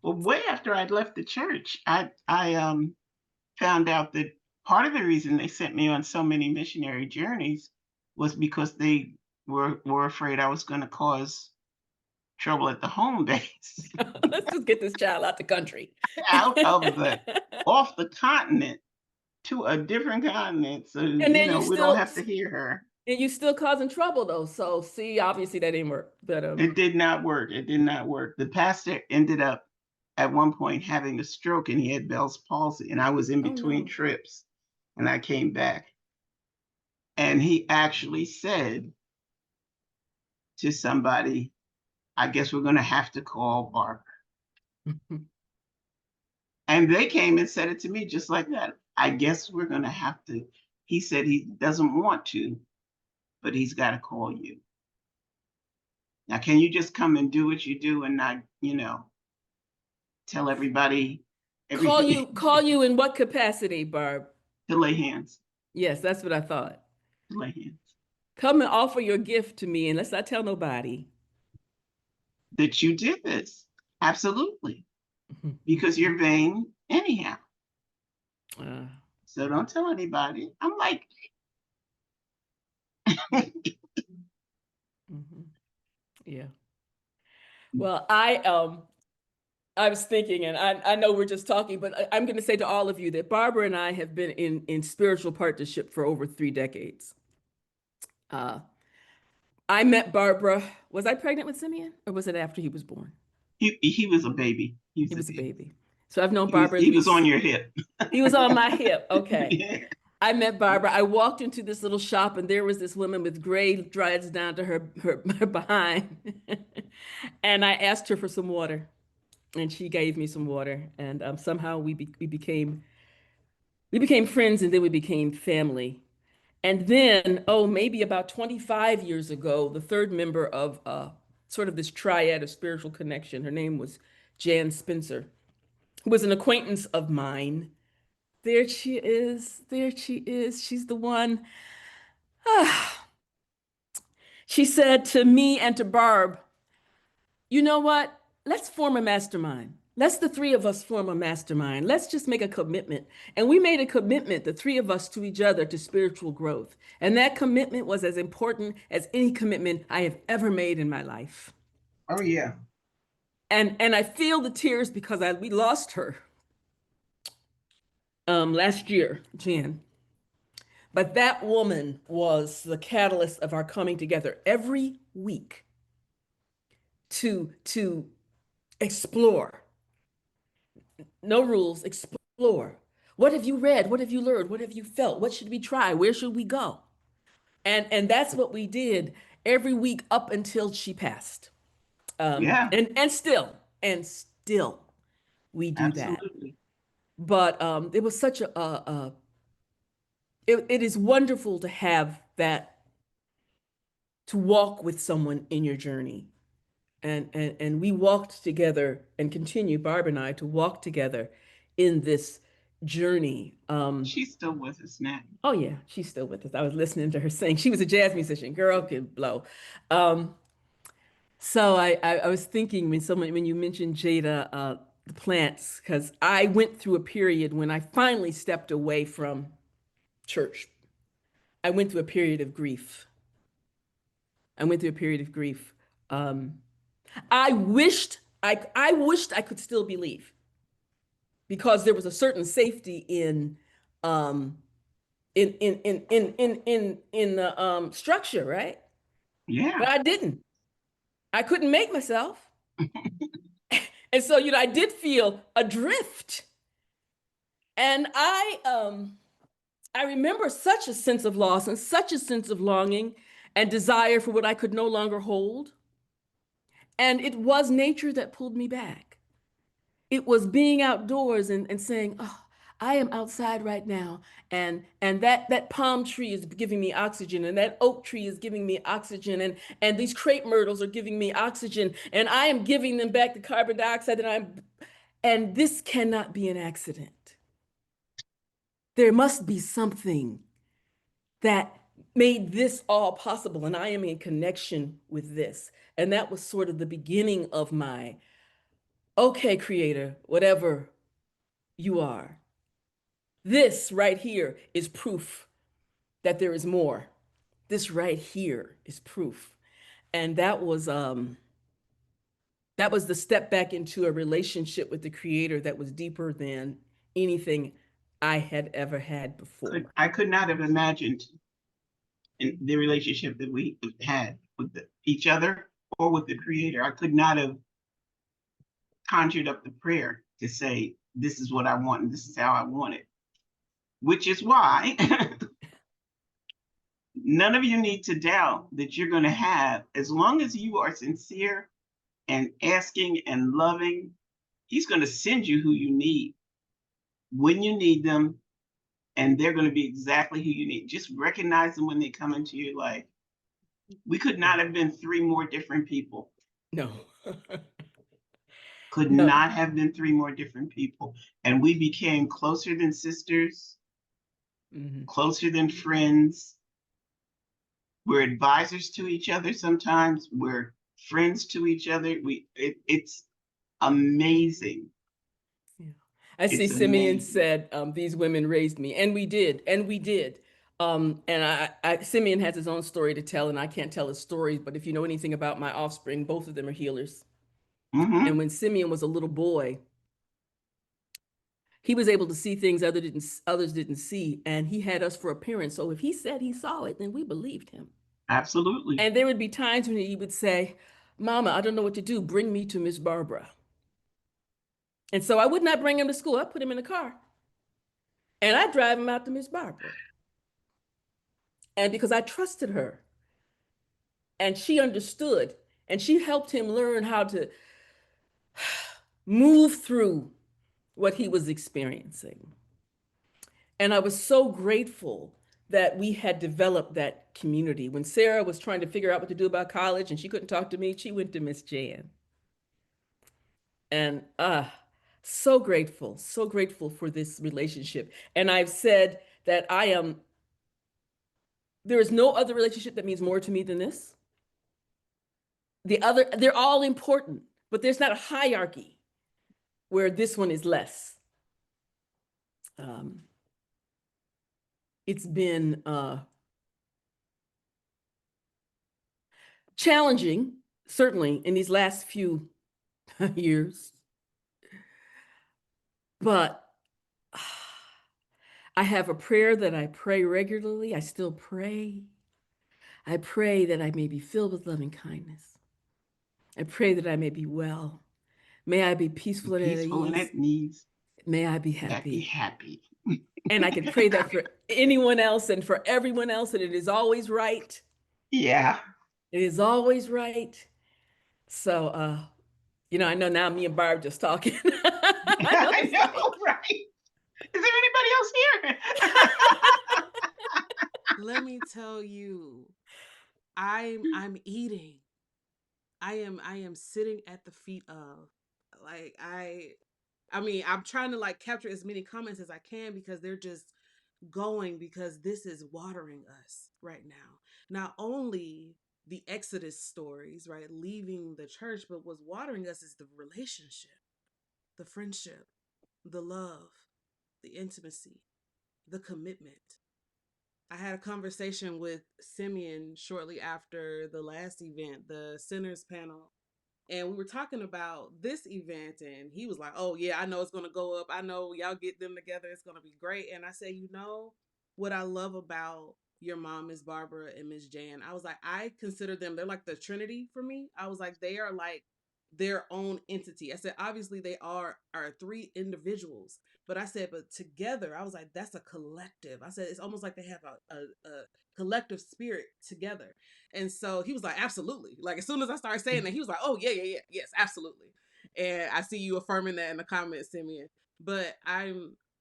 Well, way after I'd left the church, I found out that part of the reason they sent me on so many missionary journeys was because they were afraid I was going to cause trouble at the home base. Let's just get this child out the country. Out of the off the continent to a different continent, so And then we don't have to hear her. you still causing trouble though. So see, obviously that didn't work. But It did not work. It did not work. The pastor ended up at one point having a stroke, and he had Bell's palsy, and I was in oh between no. trips, and I came back, and he actually said to somebody, I guess we're going to have to call Barbara. And they came and said it to me just like that. I guess we're going to have to. He said he doesn't want to, but he's got to call you. Now, can you just come and do what you do and not, tell everybody everything? Call you in what capacity, Barb? To lay hands, Yes, that's what I thought. to lay hands. Come and offer your gift to me and let's not tell nobody. That you did this. Absolutely. Because you're vain anyhow. Uh, So don't tell anybody. I'm like, mhm. Yeah. Well, I was thinking, and I know we're just talking, but I'm going to say to all of you that Barbara and I have been in spiritual partnership for over 3 decades. Uh, I met Barbara. Was I pregnant with Simeon, or was it after he was born? he was a baby. He was He a was a baby. baby. So I've known He was Barbara at he was on least. your hip. He was on my hip. Okay. Yeah. I met Barbara. I walked into this little shop and there was this woman with gray dreads down to her behind. And I asked her for some water and she gave me some water. And somehow we became friends and then we became family. And then, oh, maybe about 25 years ago, the third member of sort of this triad of spiritual connection, her name was Jan Spencer, who was an acquaintance of mine. There she is. There she is. She's the one. She said to me and to Barb, you know what? Let's form a mastermind. Let's the three of us form a mastermind. Let's just make a commitment. And we made a commitment, the three of us, to each other, to spiritual growth. And that commitment was as important as any commitment I have ever made in my life. Oh, yeah. And I feel the tears because we lost her last year, Jan. But that woman was the catalyst of our coming together every week to explore. No rules, explore. What have you read? What have you learned? What have you felt? What should we try? Where should we go? And that's what we did every week up until she passed. Yeah, And still we do that. absolutely. But it was such it is wonderful to have that, to walk with someone in your journey. And we walked together and continue, Barb and I, to walk together in this journey. She's still with us now. Oh yeah, she's still with us. I was listening to her sing. She was a jazz musician. Girl could blow. Um, so I was thinking when you mentioned Jeida, the plants, because I went through a period when I finally stepped away from church. I went through a period of grief. I went through a period of grief. Um, I wished I could still believe because there was a certain safety um in the structure, right? Yeah. But I didn't. I couldn't make myself. And so, I did feel adrift. And I remember such a sense of loss and such a sense of longing and desire for what I could no longer hold. And it was nature that pulled me back. It was being outdoors and saying, oh, I am outside right now. And that palm tree is giving me oxygen, and that oak tree is giving me oxygen, and these crepe myrtles are giving me oxygen, and I am giving them back the carbon dioxide and this cannot be an accident. There must be something that made this all possible, and I am in connection with this. And that was sort of the beginning of my, okay, creator, whatever you are. This right here is proof that there is more. This right here is proof. And that was the step back into a relationship with the creator that was deeper than anything I had ever had before. I could not have imagined in the relationship that we had with each other or with the creator. I could not have conjured up the prayer to say, this is what I want and this is how I want it. Which is why none of you need to doubt that you're going to have, as long as you are sincere and asking and loving, he's going to send you who you need when you need them, and they're going to be exactly who you need. Just recognize them when they come into your life. We could not have been three more different people. No. Could No. not have been three more different people. And we became closer than sisters, closer than friends. We're advisors to each other sometimes. We're friends to each other. It's amazing. Yeah. I see Simeon said, these women raised me, and we did, and we did. And Simeon has his own story to tell, and I can't tell his story, but if you know anything about my offspring, both of them are healers. And when Simeon was a little boy, he was able to see things others didn't see, and he had us for a parent. So if he said he saw it, then we believed him. Absolutely. And there would be times when he would say, Mama, I don't know what to do. Bring me to Miss Barbara. And so I would not bring him to school. I put him in the car. And I drive him out to Miss Barbara. And because I trusted her and she understood and she helped him learn how to move through what he was experiencing. And I was so grateful that we had developed that community. When Sara was trying to figure out what to do about college and she couldn't talk to me, she went to Miss Jan. And so grateful for this relationship. And I've said that there is no other relationship that means more to me than this. They're all important, but there's not a hierarchy where this one is less. It's been challenging, certainly in these last few years, but I have a prayer that I pray regularly. I still pray. I pray that I may be filled with loving kindness. I pray that I may be well. May I be peaceful and at Peaceful and ease. at ease. May I be May I be happy. happy. And I can pray that for anyone else and for everyone else, and it is always right. Yeah. It is always right. So, I know now me and Barb just talking. I know, right? Is there anybody else here? Let me tell you, I'm eating. I am sitting at the feet of, like, I mean, I'm trying to like capture as many comments as I can because they're just going, because this is watering us right now. Not only the Exodus stories, right, leaving the church, but what's watering us is the relationship, the friendship, the love, the intimacy, the commitment. I had a conversation with Simeon shortly after the last event, the Sinners panel, and we were talking about this event, and he was like, "Oh yeah, I know it's going to go up. I know y'all get them together. It's going to be great." And I said, "You know what I love about your mom, Miss Barbara, and Miss Jan?" I was like, I consider them, they're like the Trinity for me. I was like, they are like their own entity. I said, obviously they are three individuals, but I said, but together, I was like, that's a collective. I said, it's almost like they have a collective spirit together. And so he was like, absolutely. Like, as soon as I started saying that, he was like, oh, yeah, yes, absolutely. And I see you affirming that in the comments, Simeon. But I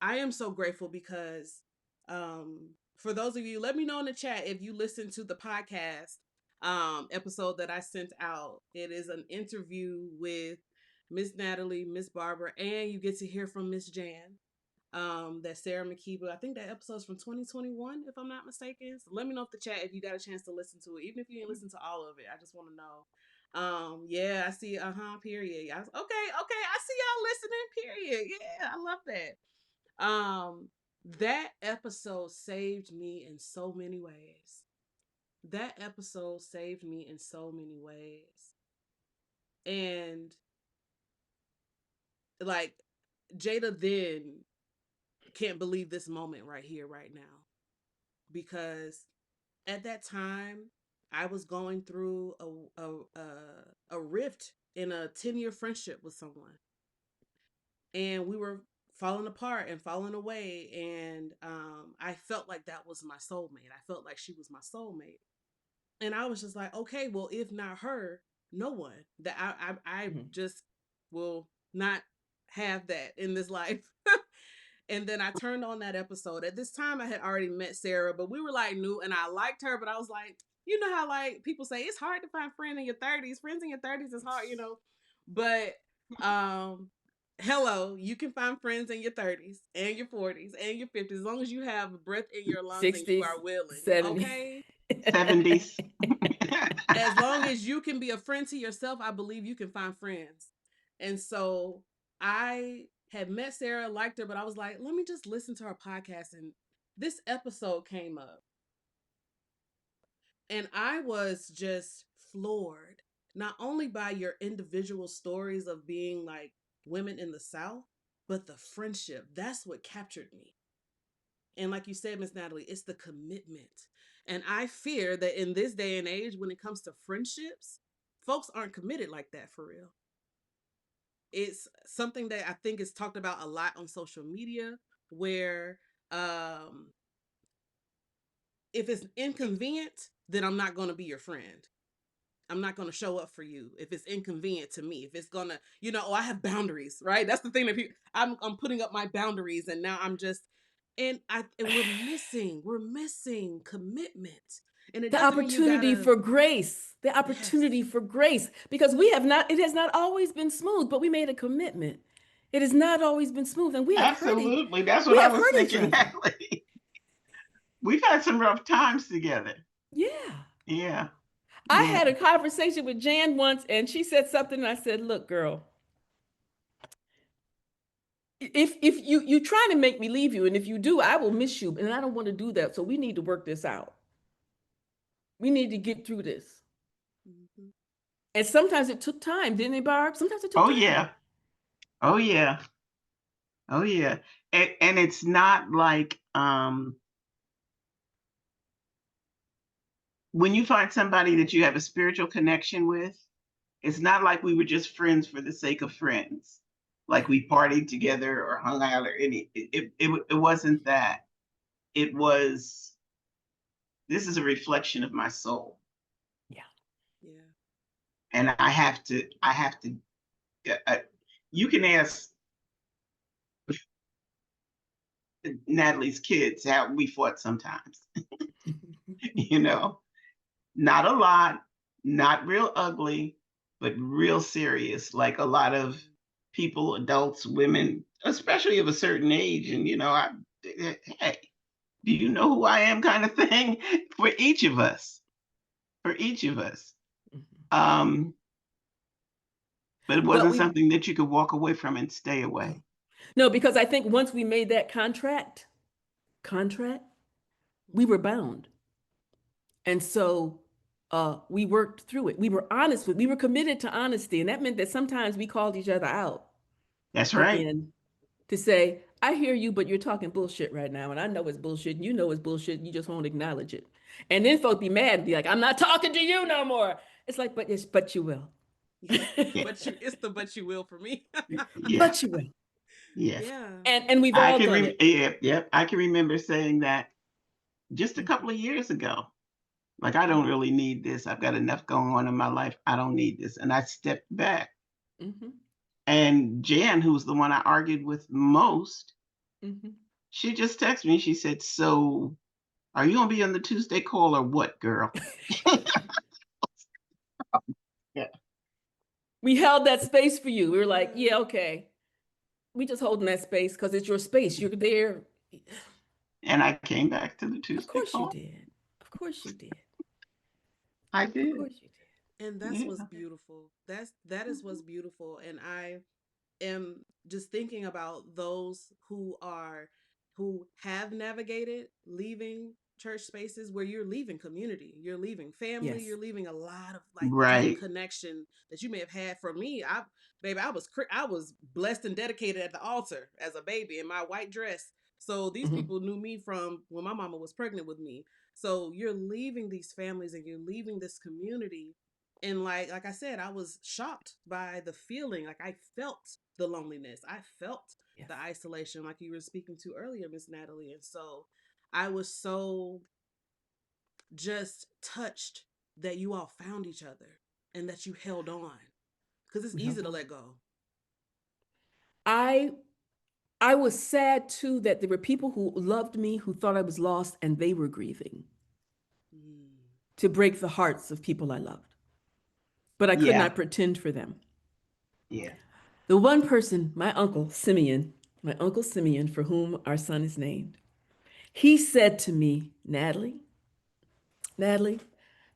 am so grateful because for those of you, let me know in the chat if you listen to the podcast episode that I sent out. It is an interview with Miss Natalie, Miss Barbara, and you get to hear from Miss Jan. That Sara Makeba. I think that episode's from 2021, if I'm not mistaken. So let me know if the chat, if you got a chance to listen to it, even if you didn't listen to all of it. I just want to know. Yeah, I see. Period. Okay. I see y'all listening. Period. Yeah, I love that. That episode saved me in so many ways. That episode saved me in so many ways. And like Jeida then can't believe this moment right here, right now. Because at that time, I was going through a rift in a 10-year friendship with someone. And we were falling apart and falling away. And I felt like that was my soulmate. I felt like she was my soulmate. And I was just like, okay, well, if not her, no one. That I just will not have that in this life. And then I turned on that episode. At this time, I had already met Sara, but we were like new, and I liked her, but I was like, you know how like people say it's hard to find friends in your 30s. Friends in your 30s is hard, you know. But hello, you can find friends in your 30s and your 40s and your 50s, as long as you have a breath in your lungs and you 60s, are willing. 70s. Okay. 70s. As long as you can be a friend to yourself, I believe you can find friends. And so I had met Sara, liked her, but I was like, let me just listen to her podcast. And this episode came up. And I was just floored, not only by your individual stories of being like women in the South, but the friendship. That's what captured me. And like you said, Miss Natalie, it's the commitment. And I fear that in this day and age, when it comes to friendships, folks aren't committed like that for real. It's something that I think is talked about a lot on social media, where If it's inconvenient, then I'm not going to be your friend. I'm not going to show up for you if it's inconvenient to me. If it's going to, I have boundaries, right? That's the thing that I'm putting up my boundaries, and now I'm just, and we're missing commitment. And it The doesn't mean you opportunity gotta, for grace, the yes, opportunity for grace, because it has not always been smooth, but we made a commitment. It has not always been smooth, and Absolutely. That's what we I have was hurt each thinking, other. Natalie. We've had some rough times together. Yeah. Yeah. I Yeah. had a conversation with Jan once, and she said something, and I said, "Look, girl, if you trying to make me leave you, and if you do, I will miss you, and I don't want to do that. So we need to work this out. We need to get through this." mm-hmm. And sometimes it took time, didn't it, Barb? Sometimes it took Oh, time. yeah. Oh, yeah. Oh, yeah. And it's not like when you find somebody that you have a spiritual connection with, it's not like we were just friends for the sake of friends. Like Yeah. we partied together or hung out or any, it wasn't that. It was, this is a reflection of my soul. Yeah. Yeah. And I have to, uh, you can ask Natalie's kids how we fought sometimes, you know, not a lot, not real ugly, but real serious, like a lot of people, adults, women, especially of a certain age. And, hey, do you know who I am kind of thing for each of us, for each of us. Um, but it But wasn't we something that you could walk away from and stay away. no, because I think once we made that contract, we were bound. And so we worked through it. We were honest we were committed to honesty. And that meant that sometimes we called each other out That's right. again to say, I hear you, but you're talking bullshit right now. And I know it's bullshit. And you know it's bullshit. And you just won't acknowledge it. And then folks be mad and be like, I'm not talking to you no more. It's like, but you will. Yeah. But you will for me. Yeah. But you will. Yeah. Yeah. And we've all done it. Yeah. I can remember saying that just a couple of years ago. Like, I don't really need this. I've got enough going on in my life. I don't need this. And I stepped back. Mhm, And Jan, who's the one I argued with most, mhm. she just texted me. She said, "So are you going to be on the Tuesday call or what, girl?" Yeah. We held that space for you. We were like, yeah, okay. We just holding that space because it's your space. You're there. And I came back to the Of Tuesday course you call. did. Of course you did. I Of did. course you And that's what's Yeah. beautiful. That is what's beautiful. And I am just thinking about those who have navigated leaving church spaces where you're leaving community, you're leaving did. family, Yes. you're leaving a lot of like deep Right. connection that you may have had. For me, I was blessed and dedicated at the altar as a baby in my white dress. So these Mhm. people knew me from when my mama was pregnant with me. So you're leaving these families and you're leaving this community, and like I said, I was shocked by the feeling. Like I felt the loneliness, I felt Yes. the isolation, like you were speaking to earlier, Miss Natalie. And so I was so just touched that you all found each other and that you held on, because it's We easy held to on. let go. I I was sad too that there were people who loved me who thought I was lost and they were grieving Mm. to break the hearts of people I loved. But I could Yeah. not pretend for them. Yeah. The one person, my uncle Simeon, for whom our son is named, he said to me, Natalie,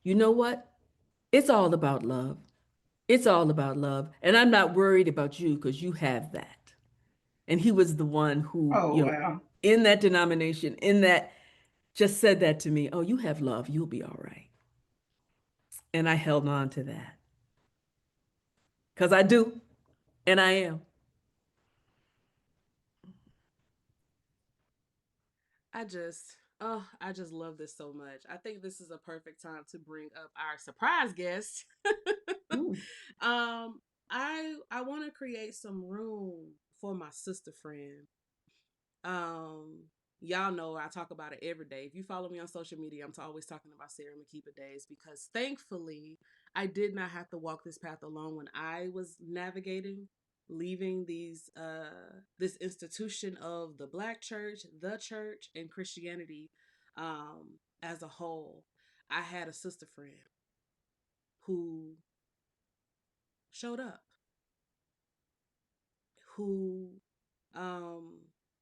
you know what? It's all about love. It's all about love. And I'm not worried about you because you have that. And he was the one who, Oh, wow. in that denomination, in that, just said that to me. Oh, you have love. You'll be all right. And I held on to that because I do. And I am. I just love this so much. I think this is a perfect time to bring up our surprise guest. Ooh. I want to create some room for my sister friend. Um y'all know I talk about it every day. If you follow me on social media, I'm always talking about Sara Makeba Daise, because thankfully I did not have to walk this path alone when I was navigating leaving this institution of the Black church, the church, and Christianity as a whole. I had a sister friend who showed up, who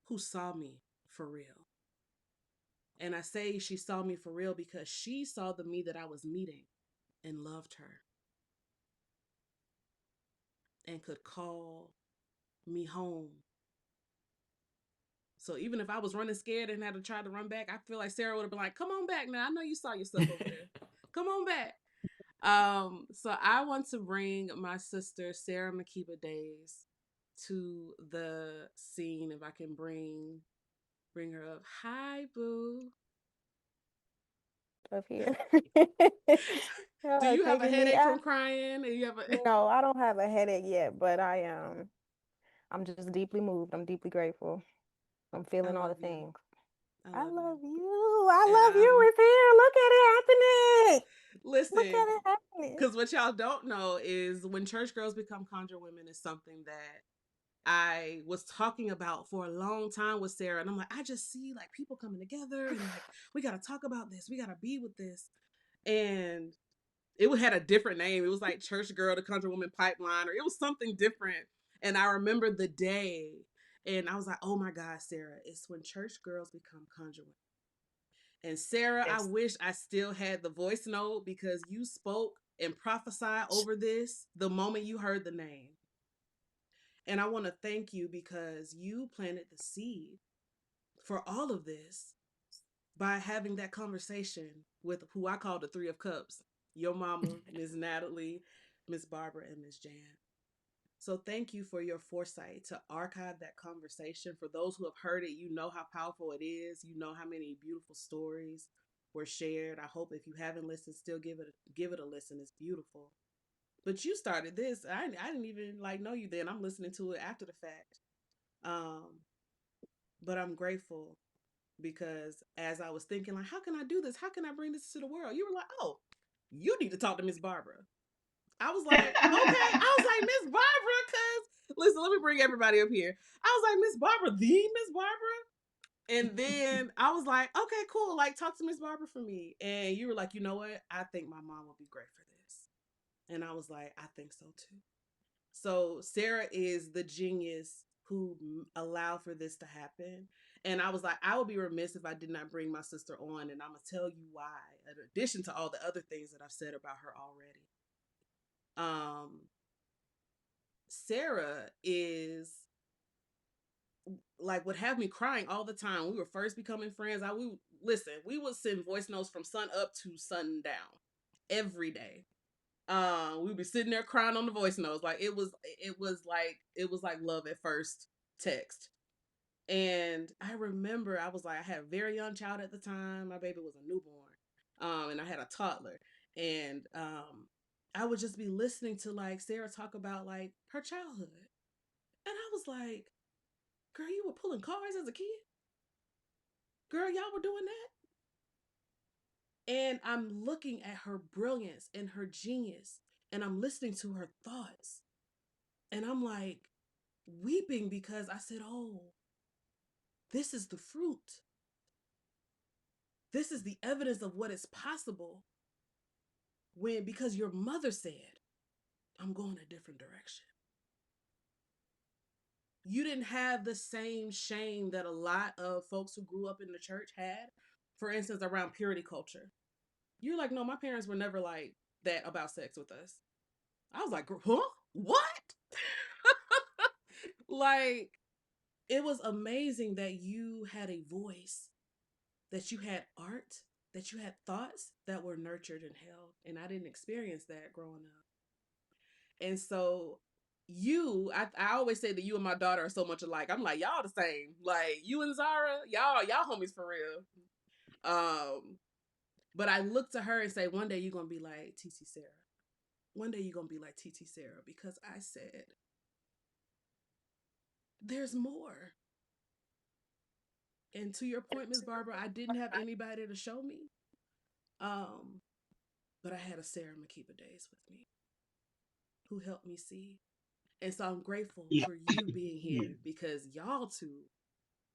who saw me for real. And I say she saw me for real because she saw the me that I was meeting and loved her and could call me home. So even if I was running scared and had to try to run back, I feel like Sara would have been like, "Come on back now. I know you saw yourself over there. Come on back." So I want to bring my sister Sara Makeba Daise to the scene. If I can bring her up. Hi, boo. Up here. Do you have a Taking me headache from out. crying? And you have a No, I don't have a headache yet, but I'm just deeply moved. I'm deeply grateful. I'm I feeling all the love you. things. I I love you. love you. I And love you. It's here. Look at it happening. Look listen, at it happening. because what y'all don't know is when church girls become conjure women is something that I was talking about for a long time with Sara. And I'm like, I just see like people coming together and like, we got to talk about this. We got to be with this. And it had a different name. It was like Church Girl, the Conjure Woman Pipeline, or it was something different. And I remember the day and I was like, oh my God, Sara, it's when church girls become conjure women. And Sara, I Yes. wish I still had the voice note because you spoke and prophesied over this the moment you heard the name. And I want to thank you because you planted the seed for all of this by having that conversation with who I call the Three of Cups, your mama, Ms. Natalie, Miss Barbara, and Miss Jan. So thank you for your foresight to archive that conversation. For those who have heard it, you know how powerful it is. You know how many beautiful stories were shared. I hope if you haven't listened, still give it a listen. It's beautiful. But you started this. I didn't even like know you then. I'm listening to it after the fact. Um, but I'm grateful because as I was thinking, like, how can I do this? How can I bring this to the world? You were like, oh, you need to talk to Miss Barbara. I was like, okay. I was like, Miss Barbara, cause listen, let me bring everybody up here. I was like, Miss Barbara, the Miss Barbara. And then I was like, okay, cool. Like, talk to Miss Barbara for me. And you were like, you know what? I think my mom would be great for this. And I was like, I think so too. So Sara is the genius who allowed for this to happen. And I was like, I would be remiss if I did not bring my sister on. And I'm going to tell you why, in addition to all the other things that I've said about her already. Sara is like would have me crying all the time. We were first becoming friends. We would send voice notes from sun up to sundown every day. We'd be sitting there crying on the voice notes. Like it was like love at first text. And I remember I was like, I had a very young child at the time. My baby was a newborn. And I had a toddler. And I would just be listening to like Sara talk about like her childhood. And I was like, girl, you were pulling cars as a kid? Girl, y'all were doing that? And I'm looking at her brilliance and her genius. And I'm listening to her thoughts. And I'm like weeping because I said, oh, this is the fruit. This is the evidence of what is possible because your mother said, I'm going a different direction. You didn't have the same shame that a lot of folks who grew up in the church had, for instance, around purity culture. You're like, no, my parents were never like that about sex with us. I was like, huh? What? Like, it was amazing that you had a voice, that you had art, that you had thoughts that were nurtured and held. And I didn't experience that growing up. And so I always say that you and my daughter are so much alike. I'm like, y'all the same. Like you and Zara, y'all homies for real. But I look to her and say, one day you're gonna be like TT Sara. One day you're gonna be like TT Sara because I said, there's more. And to your point, Miss Barbara, I didn't have anybody to show me. But I had a Sara Makeba Daise with me who helped me see. And so I'm grateful Yeah. for you being here Yeah. because y'all two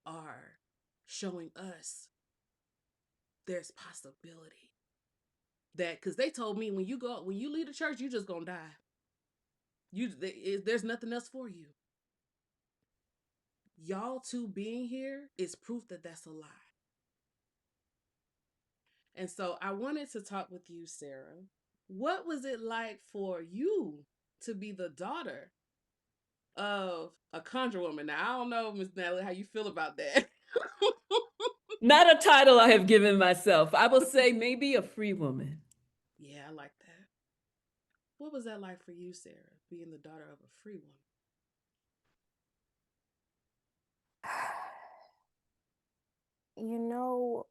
are showing us there's possibility. That because they told me when you leave the church, you just gonna die. There's nothing else for you. Y'all two being here is proof that that's a lie. And so I wanted to talk with you, Sara. What was it like for you to be the daughter of a conjure woman? Now, I don't know, Miss Natalie, how you feel about that. Not a title I have given myself. I will say maybe a free woman. Yeah, I like that. What was that like for you, Sara, being the daughter of a free woman? You know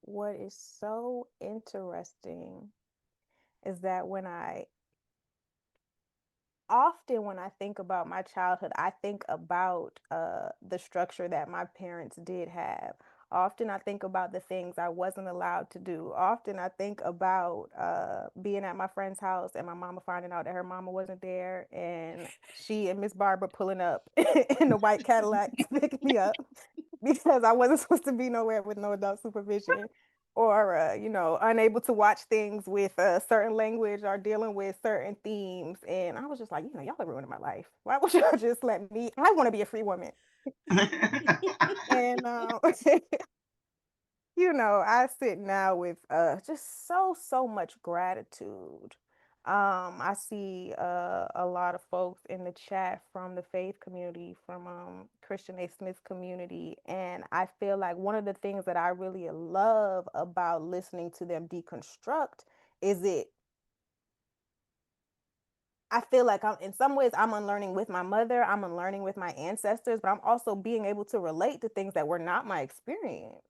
what is so interesting is that often when I think about my childhood, I think about the structure that my parents did have. Often I think about the things I wasn't allowed to do. Often I think about being at my friend's house and my mama finding out that her mama wasn't there and she and Miss Barbara pulling up in the white Cadillac to pick me up because I wasn't supposed to be nowhere with no adult supervision or unable to watch things with a certain language or dealing with certain themes. And I was just like, y'all are ruining my life. Why would y'all just let me? I want to be a free woman. And I sit now with just so much gratitude. I see a lot of folks in the chat from the faith community, from Christian A. Smith community, and I feel like one of the things that I really love about listening to them deconstruct is I feel like in some ways I'm unlearning with my mother, I'm unlearning with my ancestors, but I'm also being able to relate to things that were not my experience,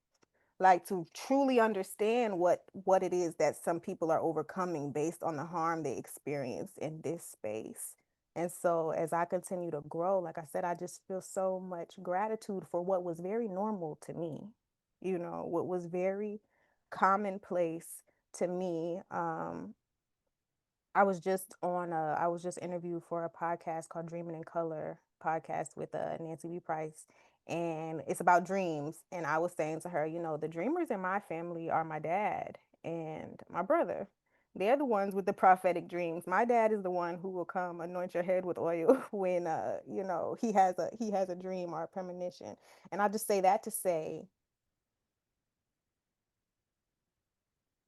like to truly understand what it is that some people are overcoming based on the harm they experience in this space. And so as I continue to grow, like I said, I just feel so much gratitude for what was very normal to me, what was very commonplace to me. I was just interviewed for a podcast called Dreaming in Color podcast with Nancy B. Price, and it's about dreams. And I was saying to her, the dreamers in my family are my dad and my brother. They're the ones with the prophetic dreams. My dad is the one who will come anoint your head with oil when he has a dream or a premonition. And I just say that to say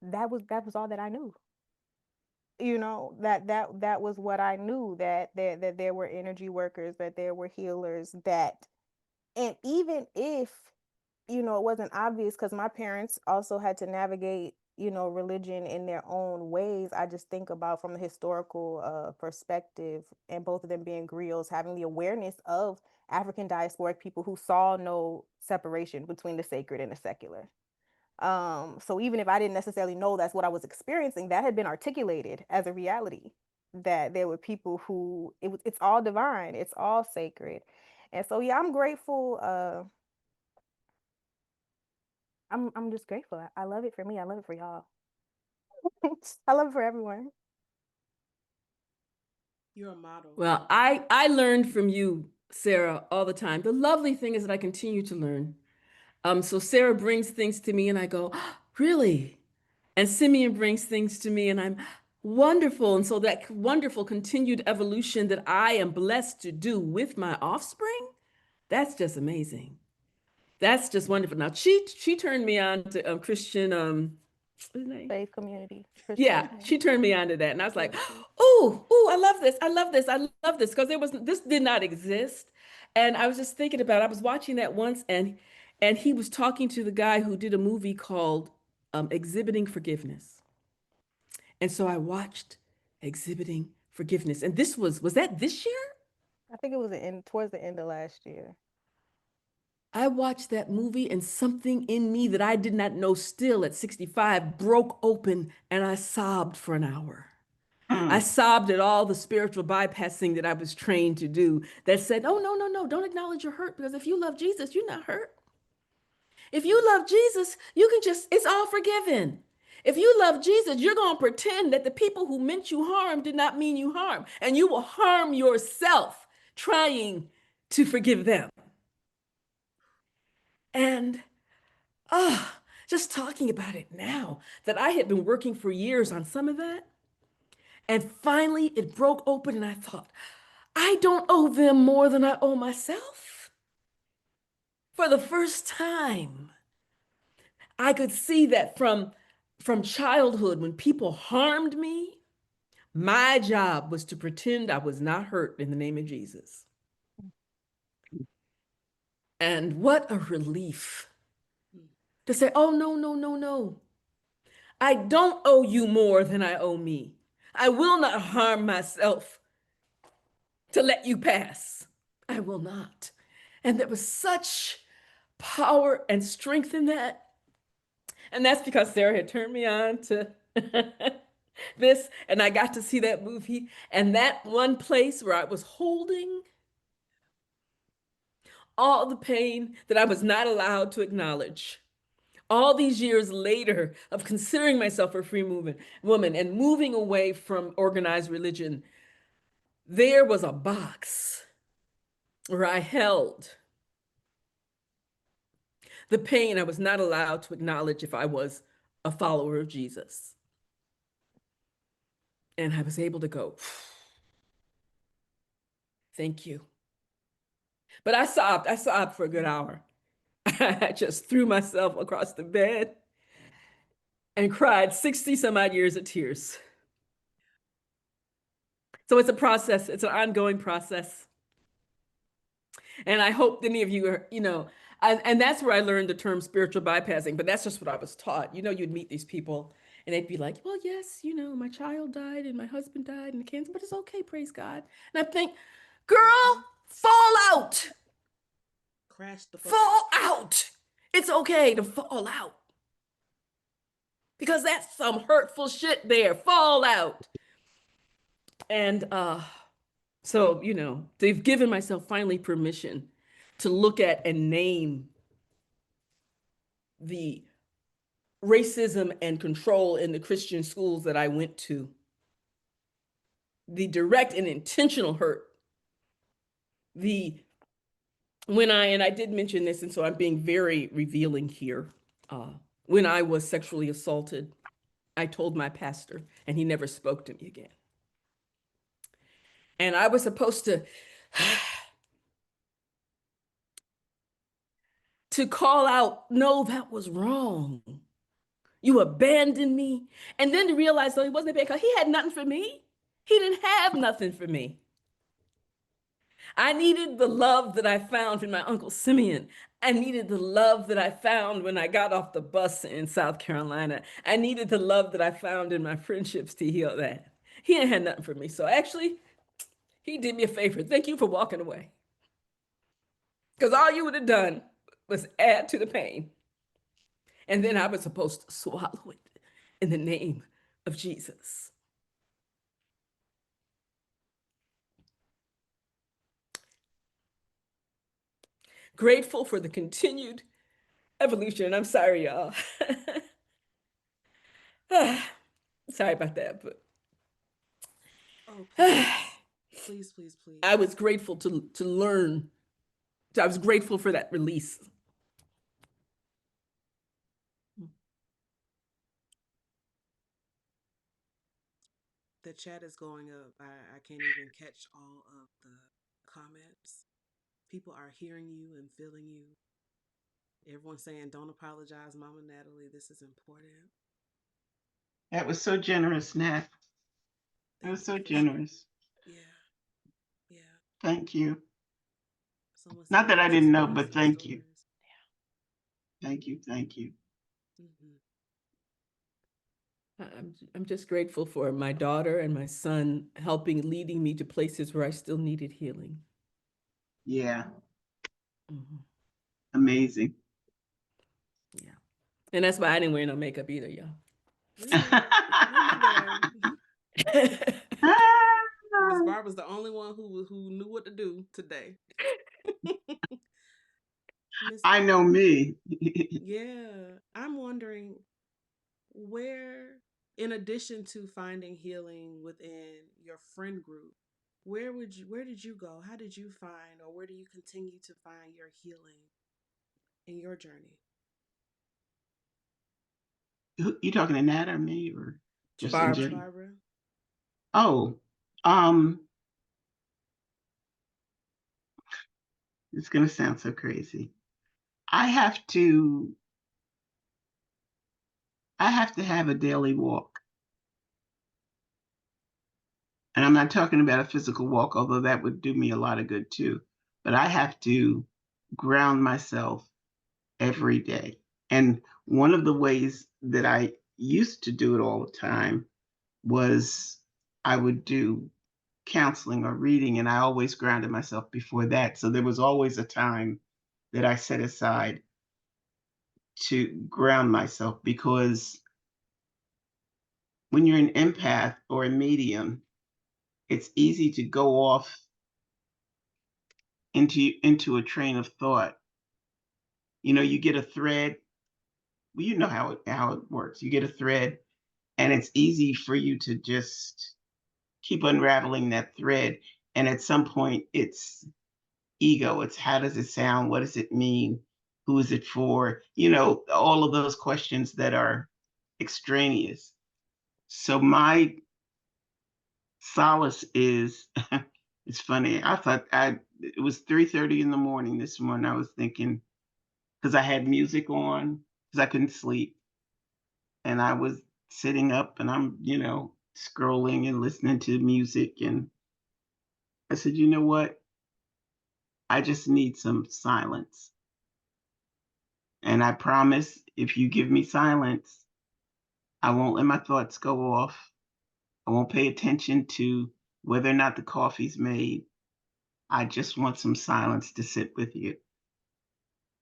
that was all that I knew. That was what I knew, that there were energy workers, that there were healers, and even if it wasn't obvious, because my parents also had to navigate religion in their own ways. I just think about from the historical perspective, and both of them being griots, having the awareness of African diasporic people who saw no separation between the sacred and the secular. So even if I didn't necessarily know that's what I was experiencing, that had been articulated as a reality, that there were people who it's all divine, it's all sacred. And so yeah, I'm grateful. I'm just grateful. I love it for me. I love it for y'all. I love it for everyone. You're a model. Well, I learned from you, Sara, all the time. The lovely thing is that I continue to learn. So Sara brings things to me and I go, "Oh, really?" And Simeon brings things to me and I'm wonderful. And so that wonderful continued evolution that I am blessed to do with my offspring, that's just amazing. That's just wonderful. Now she turned me on to Christian what's his name? Faith community, Christian Yeah, faith she community. turned me on to that. And I was like, Churchy. ooh, I love this. I love this. I love this. Because this did not exist. And I was just thinking about, I was watching that once and he was talking to the guy who did a movie called Exhibiting Forgiveness. And so I watched Exhibiting Forgiveness. And was that this year? I think it was towards the end of last year. I watched that movie and something in me that I did not know still at 65 broke open and I sobbed for an hour. I sobbed at all the spiritual bypassing that I was trained to do that said, oh, no, don't acknowledge your hurt because if you love Jesus, you're not hurt. If you love Jesus, you can just, it's all forgiven. If you love Jesus, you're going to pretend that the people who meant you harm did not mean you harm, and you will harm yourself trying to forgive them. And just talking about it now, that I had been working for years on some of that, and finally it broke open, and I thought, I don't owe them more than I owe myself. For the first time, I could see that from childhood, when people harmed me, my job was to pretend I was not hurt in the name of Jesus. And what a relief to say, oh, no, no, no, no. I don't owe you more than I owe me. I will not harm myself to let you pass. I will not. And there was such power and strength in that. And that's because Sara had turned me on to this, and I got to see that movie. And that one place where I was holding all the pain that I was not allowed to acknowledge. All these years later of considering myself a free woman and moving away from organized religion, there was a box where I held the pain I was not allowed to acknowledge if I was a follower of Jesus. And I was able to go, thank you. But I sobbed for a good hour. I just threw myself across the bed and cried 60 some odd years of tears. So it's a process, it's an ongoing process. And I hope any of you are, and that's where I learned the term spiritual bypassing, but that's just what I was taught. You'd meet these people and they'd be like, well, yes, my child died and my husband died and cancer, but it's okay, praise God. And I think, girl, fall out. Crash the fall out. It's okay to fall out. Because that's some hurtful shit there. Fall out. And so, they've given myself finally permission to look at and name the racism and control in the Christian schools that I went to. The direct and intentional hurt. And I did mention this, and so I'm being very revealing here. When I was sexually assaulted, I told my pastor, and he never spoke to me again. And I was supposed to call out, no, that was wrong. You abandoned me. And then to realize, he wasn't because he had nothing for me. He didn't have nothing for me. I needed the love that I found in my Uncle Simeon. I needed the love that I found when I got off the bus in South Carolina. I needed the love that I found in my friendships to heal that. He ain't had nothing for me. So actually, he did me a favor. Thank you for walking away. Because all you would have done was add to the pain. And then I was supposed to swallow it in the name of Jesus. Grateful for the continued evolution. And I'm sorry, y'all. Sorry about that, but please. I was grateful to learn. I was grateful for that release. The chat is going up. I can't even catch all of the comments. People are hearing you and feeling you. Everyone's saying, don't apologize, Mama Natalie. This is important. That was so generous, Nat. That was so generous. Yeah. Thank you. Not that I didn't know, but thank you. Thank you. Mm-hmm. I'm just grateful for my daughter and my son leading me to places where I still needed healing. Yeah. Mm-hmm. Amazing. Yeah. And that's why I didn't wear no makeup either, y'all. Miss Barbara's the only one who knew what to do today. Miss I know me. Yeah, I'm wondering where, in addition to finding healing within your friend group, where did you go? How did you find, or where do you continue to find your healing in your journey? You talking to Nat or me or just in Barbara. general? Barbara? Oh, it's gonna sound so crazy. I have to have a daily walk. And I'm not talking about a physical walk, although that would do me a lot of good too. But I have to ground myself every day. And one of the ways that I used to do it all the time was I would do counseling or reading, and I always grounded myself before that. So there was always a time that I set aside to ground myself, because when you're an empath or a medium, it's easy to go off into a train of thought. You know, you get a thread. Well, you know how it works. You get a thread, and it's easy for you to just keep unraveling that thread. And at some point, it's ego. It's how does it sound? What does it mean? Who is it for? You know, all of those questions that are extraneous. So my solace is it's funny. It was 3:30 in the morning this morning. I was thinking, because I had music on, because I couldn't sleep. And I was sitting up and I'm, scrolling and listening to music. And I said, you know what? I just need some silence. And I promise, if you give me silence, I won't let my thoughts go off. I won't pay attention to whether or not the coffee's made. I just want some silence to sit with you.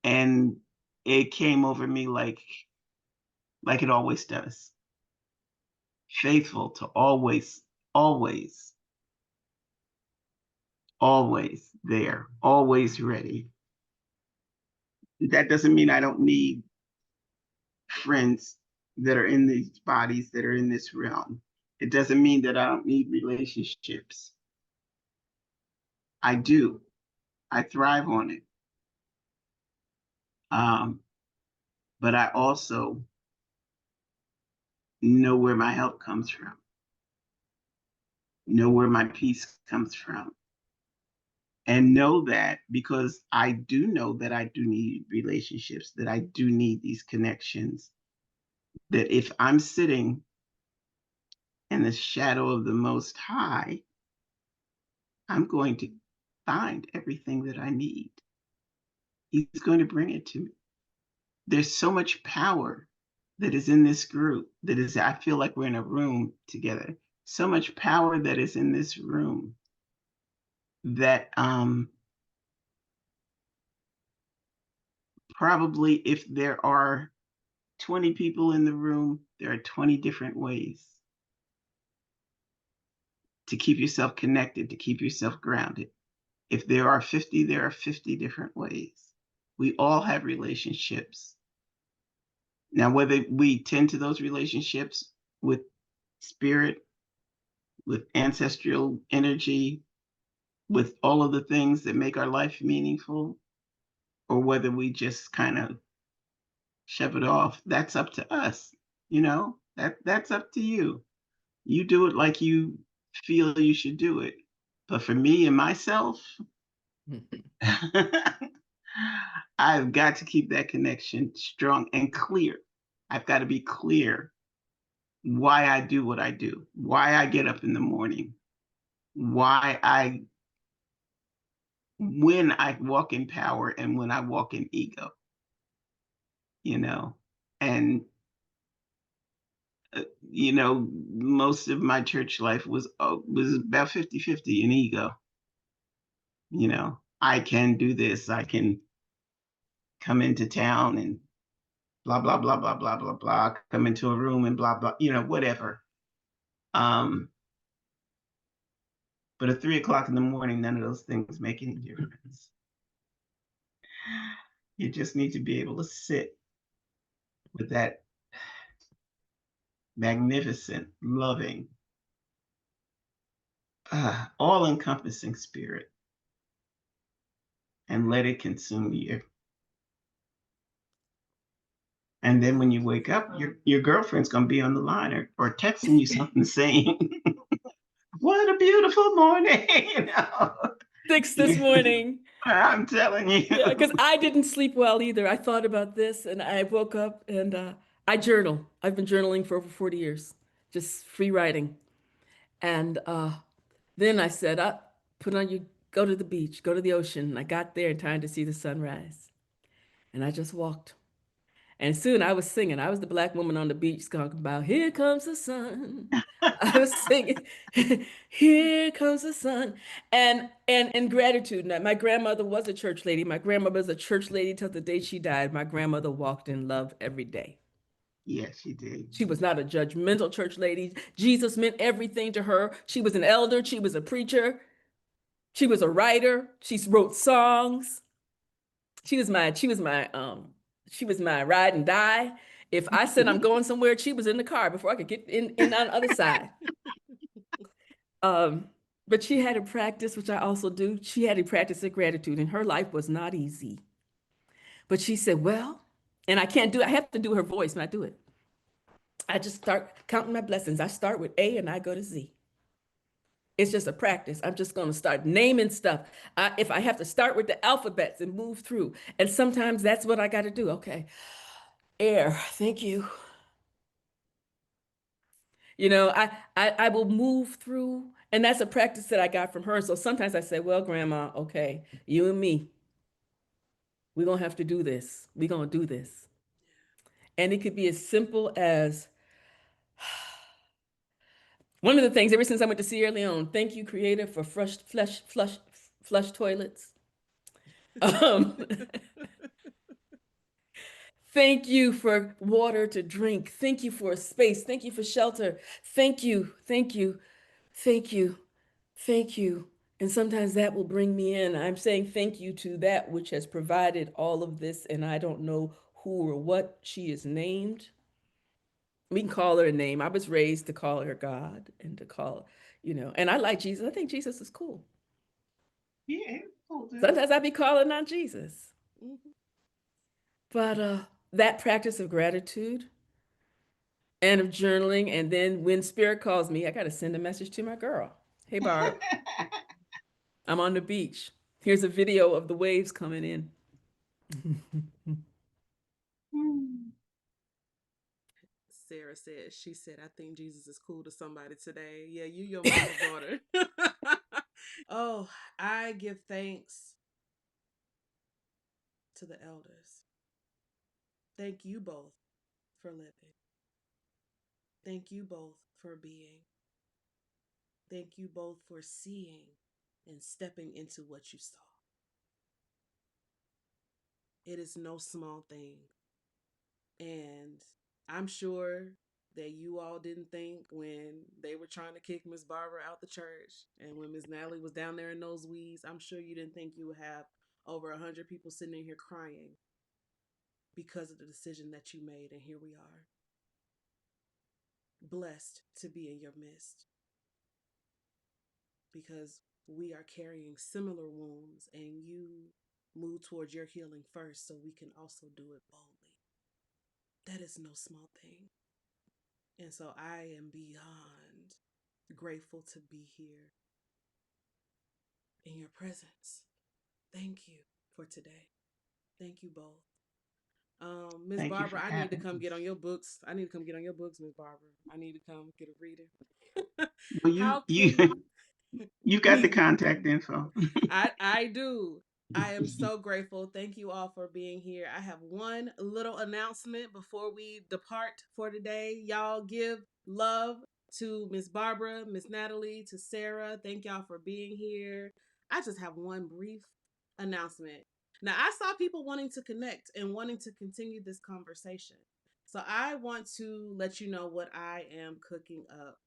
And it came over me like it always does. Faithful to always, always, always there, always ready. That doesn't mean I don't need friends that are in these bodies, that are in this realm. It doesn't mean that I don't need relationships. I do. I thrive on it. But I also know where my help comes from, know where my peace comes from, and know that, because I do know that I do need relationships, that I do need these connections, that if I'm sitting in the shadow of the Most High, I'm going to find everything that I need. He's going to bring it to me. There's so much power that is in this group, I feel like we're in a room together. So much power that is in this room that probably if there are 20 people in the room, there are 20 different ways to keep yourself connected, to keep yourself grounded. If there are 50, there are 50 different ways. We all have relationships. Now, whether we tend to those relationships with spirit, with ancestral energy, with all of the things that make our life meaningful, or whether we just kind of shove it off, that's up to us. That's up to you. You do it like you feel you should do it. But for me and myself, I've got to keep that connection strong and clear. I've got to be clear why I do what I do, why I get up in the morning, when I walk in power and when I walk in ego, and most of my church life was about 50-50 in ego. I can do this. I can come into town and blah, blah, blah, blah, blah, blah, blah, come into a room and blah, blah, whatever. But at 3 o'clock in the morning, none of those things make any difference. You just need to be able to sit with that magnificent, loving, all-encompassing spirit and let it consume you. And then when you wake up, your girlfriend's going to be on the line or texting you something saying, what a beautiful morning. 6 this morning. I'm telling you. Yeah, because I didn't sleep well either. I thought about this and I woke up and I journal. I've been journaling for over 40 years, just free writing. And then I said, put on your, go to the beach, go to the ocean. And I got there in time to see the sunrise. And I just walked. And soon I was singing. I was the black woman on the beach talking about, here comes the sun. I was singing, here comes the sun. And gratitude. Now, my grandmother was a church lady. My grandmother was a church lady till the day she died. My grandmother walked in love every day. Yes, she did. She was not a judgmental church lady. Jesus meant everything to her. She was an elder. She was a preacher. She was a writer. She wrote songs. She was my ride and die. If I said I'm going somewhere, she was in the car before I could get in on the other side. But she had a practice, which I also do. She had a practice of gratitude, and her life was not easy. But she said, well, and I can't do it. I have to do her voice when I do it. I just start counting my blessings. I start with A and I go to Z. It's just a practice. I'm just going to start naming stuff. If I have to start with the alphabets and move through, and sometimes that's what I got to do. Okay, air, thank you. You know, I will move through, and that's a practice that I got from her. So sometimes I say, well, Grandma, okay, you and me, we're going to have to do this. We're going to do this. And it could be as simple as one of the things, ever since I went to Sierra Leone, thank you, Creator, for flush toilets. Thank you for water to drink. Thank you for a space. Thank you for shelter. Thank you, thank you, thank you, thank you. And sometimes that will bring me in. I'm saying thank you to that which has provided all of this, and I don't know who or what she is named. We can call her a name. I was raised to call her God and to call, and I like Jesus. I think Jesus is cool. Yeah, cool. Sometimes I be calling on Jesus. Mm-hmm. But that practice of gratitude and of journaling, and then when spirit calls me, I got to send a message to my girl. Hey, Barb, I'm on the beach. Here's a video of the waves coming in. Sara said, she said, I think Jesus is cool to somebody today. Yeah, you your mama's daughter. Oh, I give thanks to the elders. Thank you both for living. Thank you both for being. Thank you both for seeing and stepping into what you saw. It is no small thing. And I'm sure that you all didn't think when they were trying to kick Miss Barbara out the church and when Miss Natalie was down there in those weeds, I'm sure you didn't think you would have over 100 people sitting in here crying because of the decision that you made. And here we are, blessed to be in your midst, because we are carrying similar wounds and you move towards your healing first so we can also do it boldly. That is no small thing. And so I am beyond grateful to be here in your presence. Thank you for today. Thank you both. Miss Thank you Barbara, for I need to having come us. get on your books. I need to come get on your books, Miss Barbara. I need to come get a reading. Well, How you can you got the contact info. I do. I am so grateful. Thank you all for being here. I have one little announcement before we depart for today. Y'all give love to Miss Barbara, Miss Natalie, to Sara. Thank y'all for being here. I just have one brief announcement. Now, I saw people wanting to connect and wanting to continue this conversation. So I want to let you know what I am cooking up.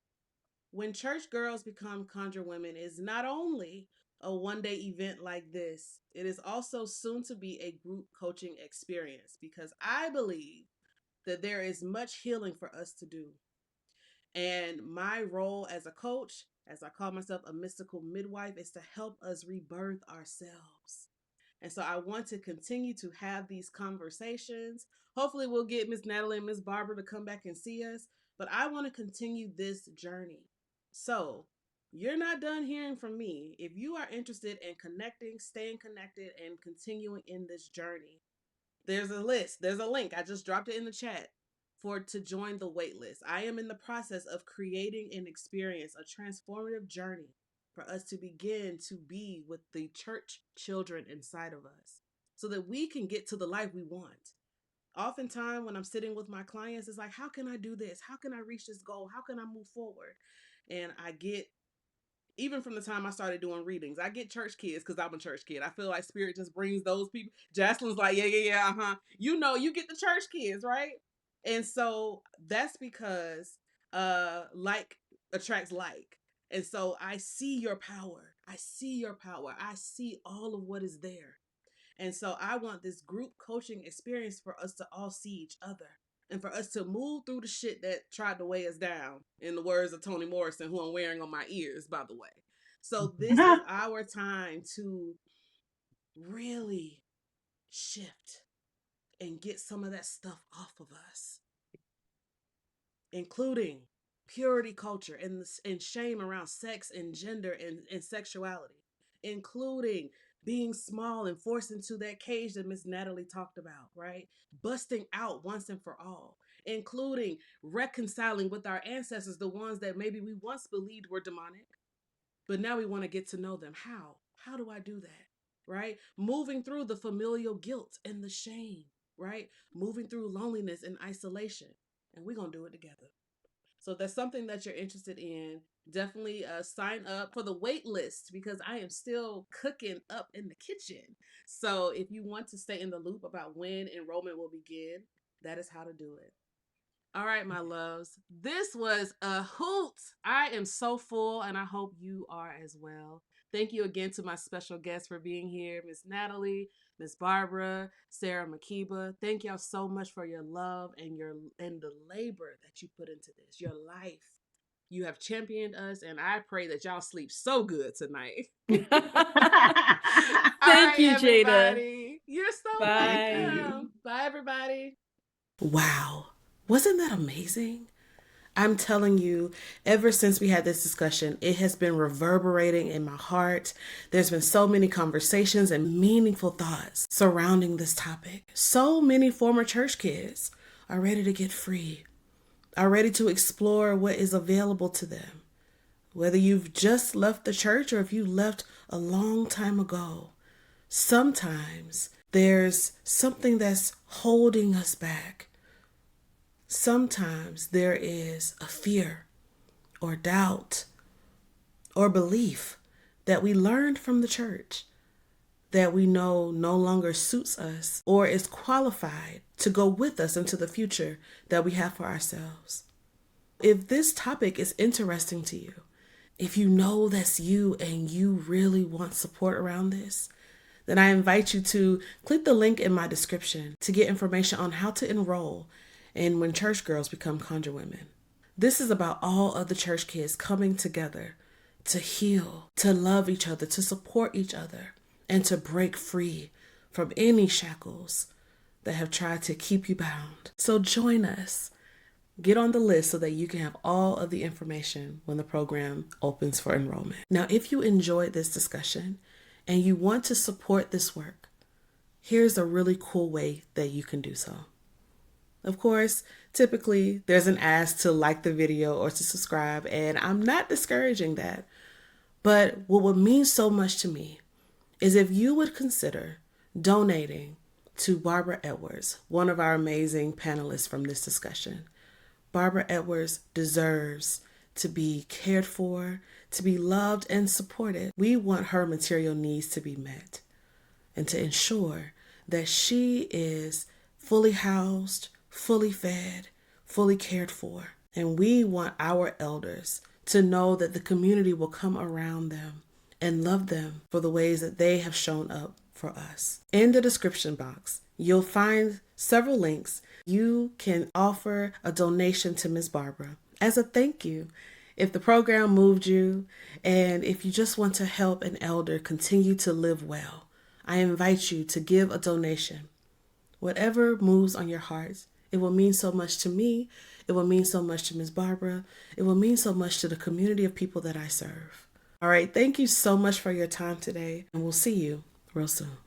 When church girls become conjure women is not only a one-day event like this, it is also soon to be a group coaching experience because I believe that there is much healing for us to do. And my role as a coach, as I call myself a mystical midwife, is to help us rebirth ourselves. And so I want to continue to have these conversations. Hopefully we'll get Miss Natalie and Miss Barbara to come back and see us, but I want to continue this journey. So you're not done hearing from me. If you are interested in connecting, staying connected, and continuing in this journey, there's a list. There's a link. I just dropped it in the chat to join the wait list. I am in the process of creating an experience, a transformative journey for us to begin to be with the church children inside of us so that we can get to the life we want. Oftentimes when I'm sitting with my clients, it's like, how can I do this? How can I reach this goal? How can I move forward? And I get, even from the time I started doing readings, I get church kids because I'm a church kid. I feel like spirit just brings those people. Jocelyn's like, yeah, uh-huh. You know, you get the church kids, right? And so that's because like attracts like. And so I see your power. I see your power. I see all of what is there. And so I want this group coaching experience for us to all see each other and for us to move through the shit that tried to weigh us down, in the words of Toni Morrison, who I'm wearing on my ears, by the way. So this is our time to really shift and get some of that stuff off of us, including purity culture and shame around sex and gender and sexuality, including being small and forced into that cage that Miss Natalie talked about, right? Busting out once and for all, including reconciling with our ancestors, the ones that maybe we once believed were demonic, but now we want to get to know them. How? How do I do that? Right? Moving through the familial guilt and the shame, right? Moving through loneliness and isolation. And we're going to do it together. So if that's something that you're interested in, definitely sign up for the wait list because I am still cooking up in the kitchen. So if you want to stay in the loop about when enrollment will begin, that is how to do it. All right, my loves. This was a hoot. I am so full and I hope you are as well. Thank you again to my special guests for being here, Miss Natalie, Miss Barbara, Sara, Makeba. Thank y'all so much for your love and the labor that you put into this, your life. You have championed us, and I pray that y'all sleep so good tonight. Thank right, you, everybody. Jeida. You're so Bye. welcome. Bye, everybody. Wow. Wasn't that amazing? I'm telling you, ever since we had this discussion, it has been reverberating in my heart. There's been so many conversations and meaningful thoughts surrounding this topic. So many former church kids are ready to get free, are ready to explore what is available to them. Whether you've just left the church or if you left a long time ago, sometimes there's something that's holding us back. Sometimes there is a fear or doubt or belief that we learned from the church that we know no longer suits us or is qualified to go with us into the future that we have for ourselves. If this topic is interesting to you, if you know that's you and you really want support around this, then I invite you to click the link in my description to get information on how to enroll in When Church Girls Become Conjure Women. This is about all of the church kids coming together to heal, to love each other, to support each other, and to break free from any shackles that have tried to keep you bound. So join us. Get on the list so that you can have all of the information when the program opens for enrollment. Now, if you enjoyed this discussion and you want to support this work, here's a really cool way that you can do so. Of course, typically there's an ask to like the video or to subscribe, and I'm not discouraging that. But what would mean so much to me is if you would consider donating to Barbara Edwards, one of our amazing panelists from this discussion. Barbara Edwards deserves to be cared for, to be loved and supported. We want her material needs to be met and to ensure that she is fully housed, fully fed, fully cared for. And we want our elders to know that the community will come around them and love them for the ways that they have shown up for us. In the description box, you'll find several links. You can offer a donation to Ms. Barbara as a thank you. If the program moved you, and if you just want to help an elder continue to live well, I invite you to give a donation. Whatever moves on your hearts, it will mean so much to me. It will mean so much to Ms. Barbara. It will mean so much to the community of people that I serve. All right, thank you so much for your time today, and we'll see you real soon.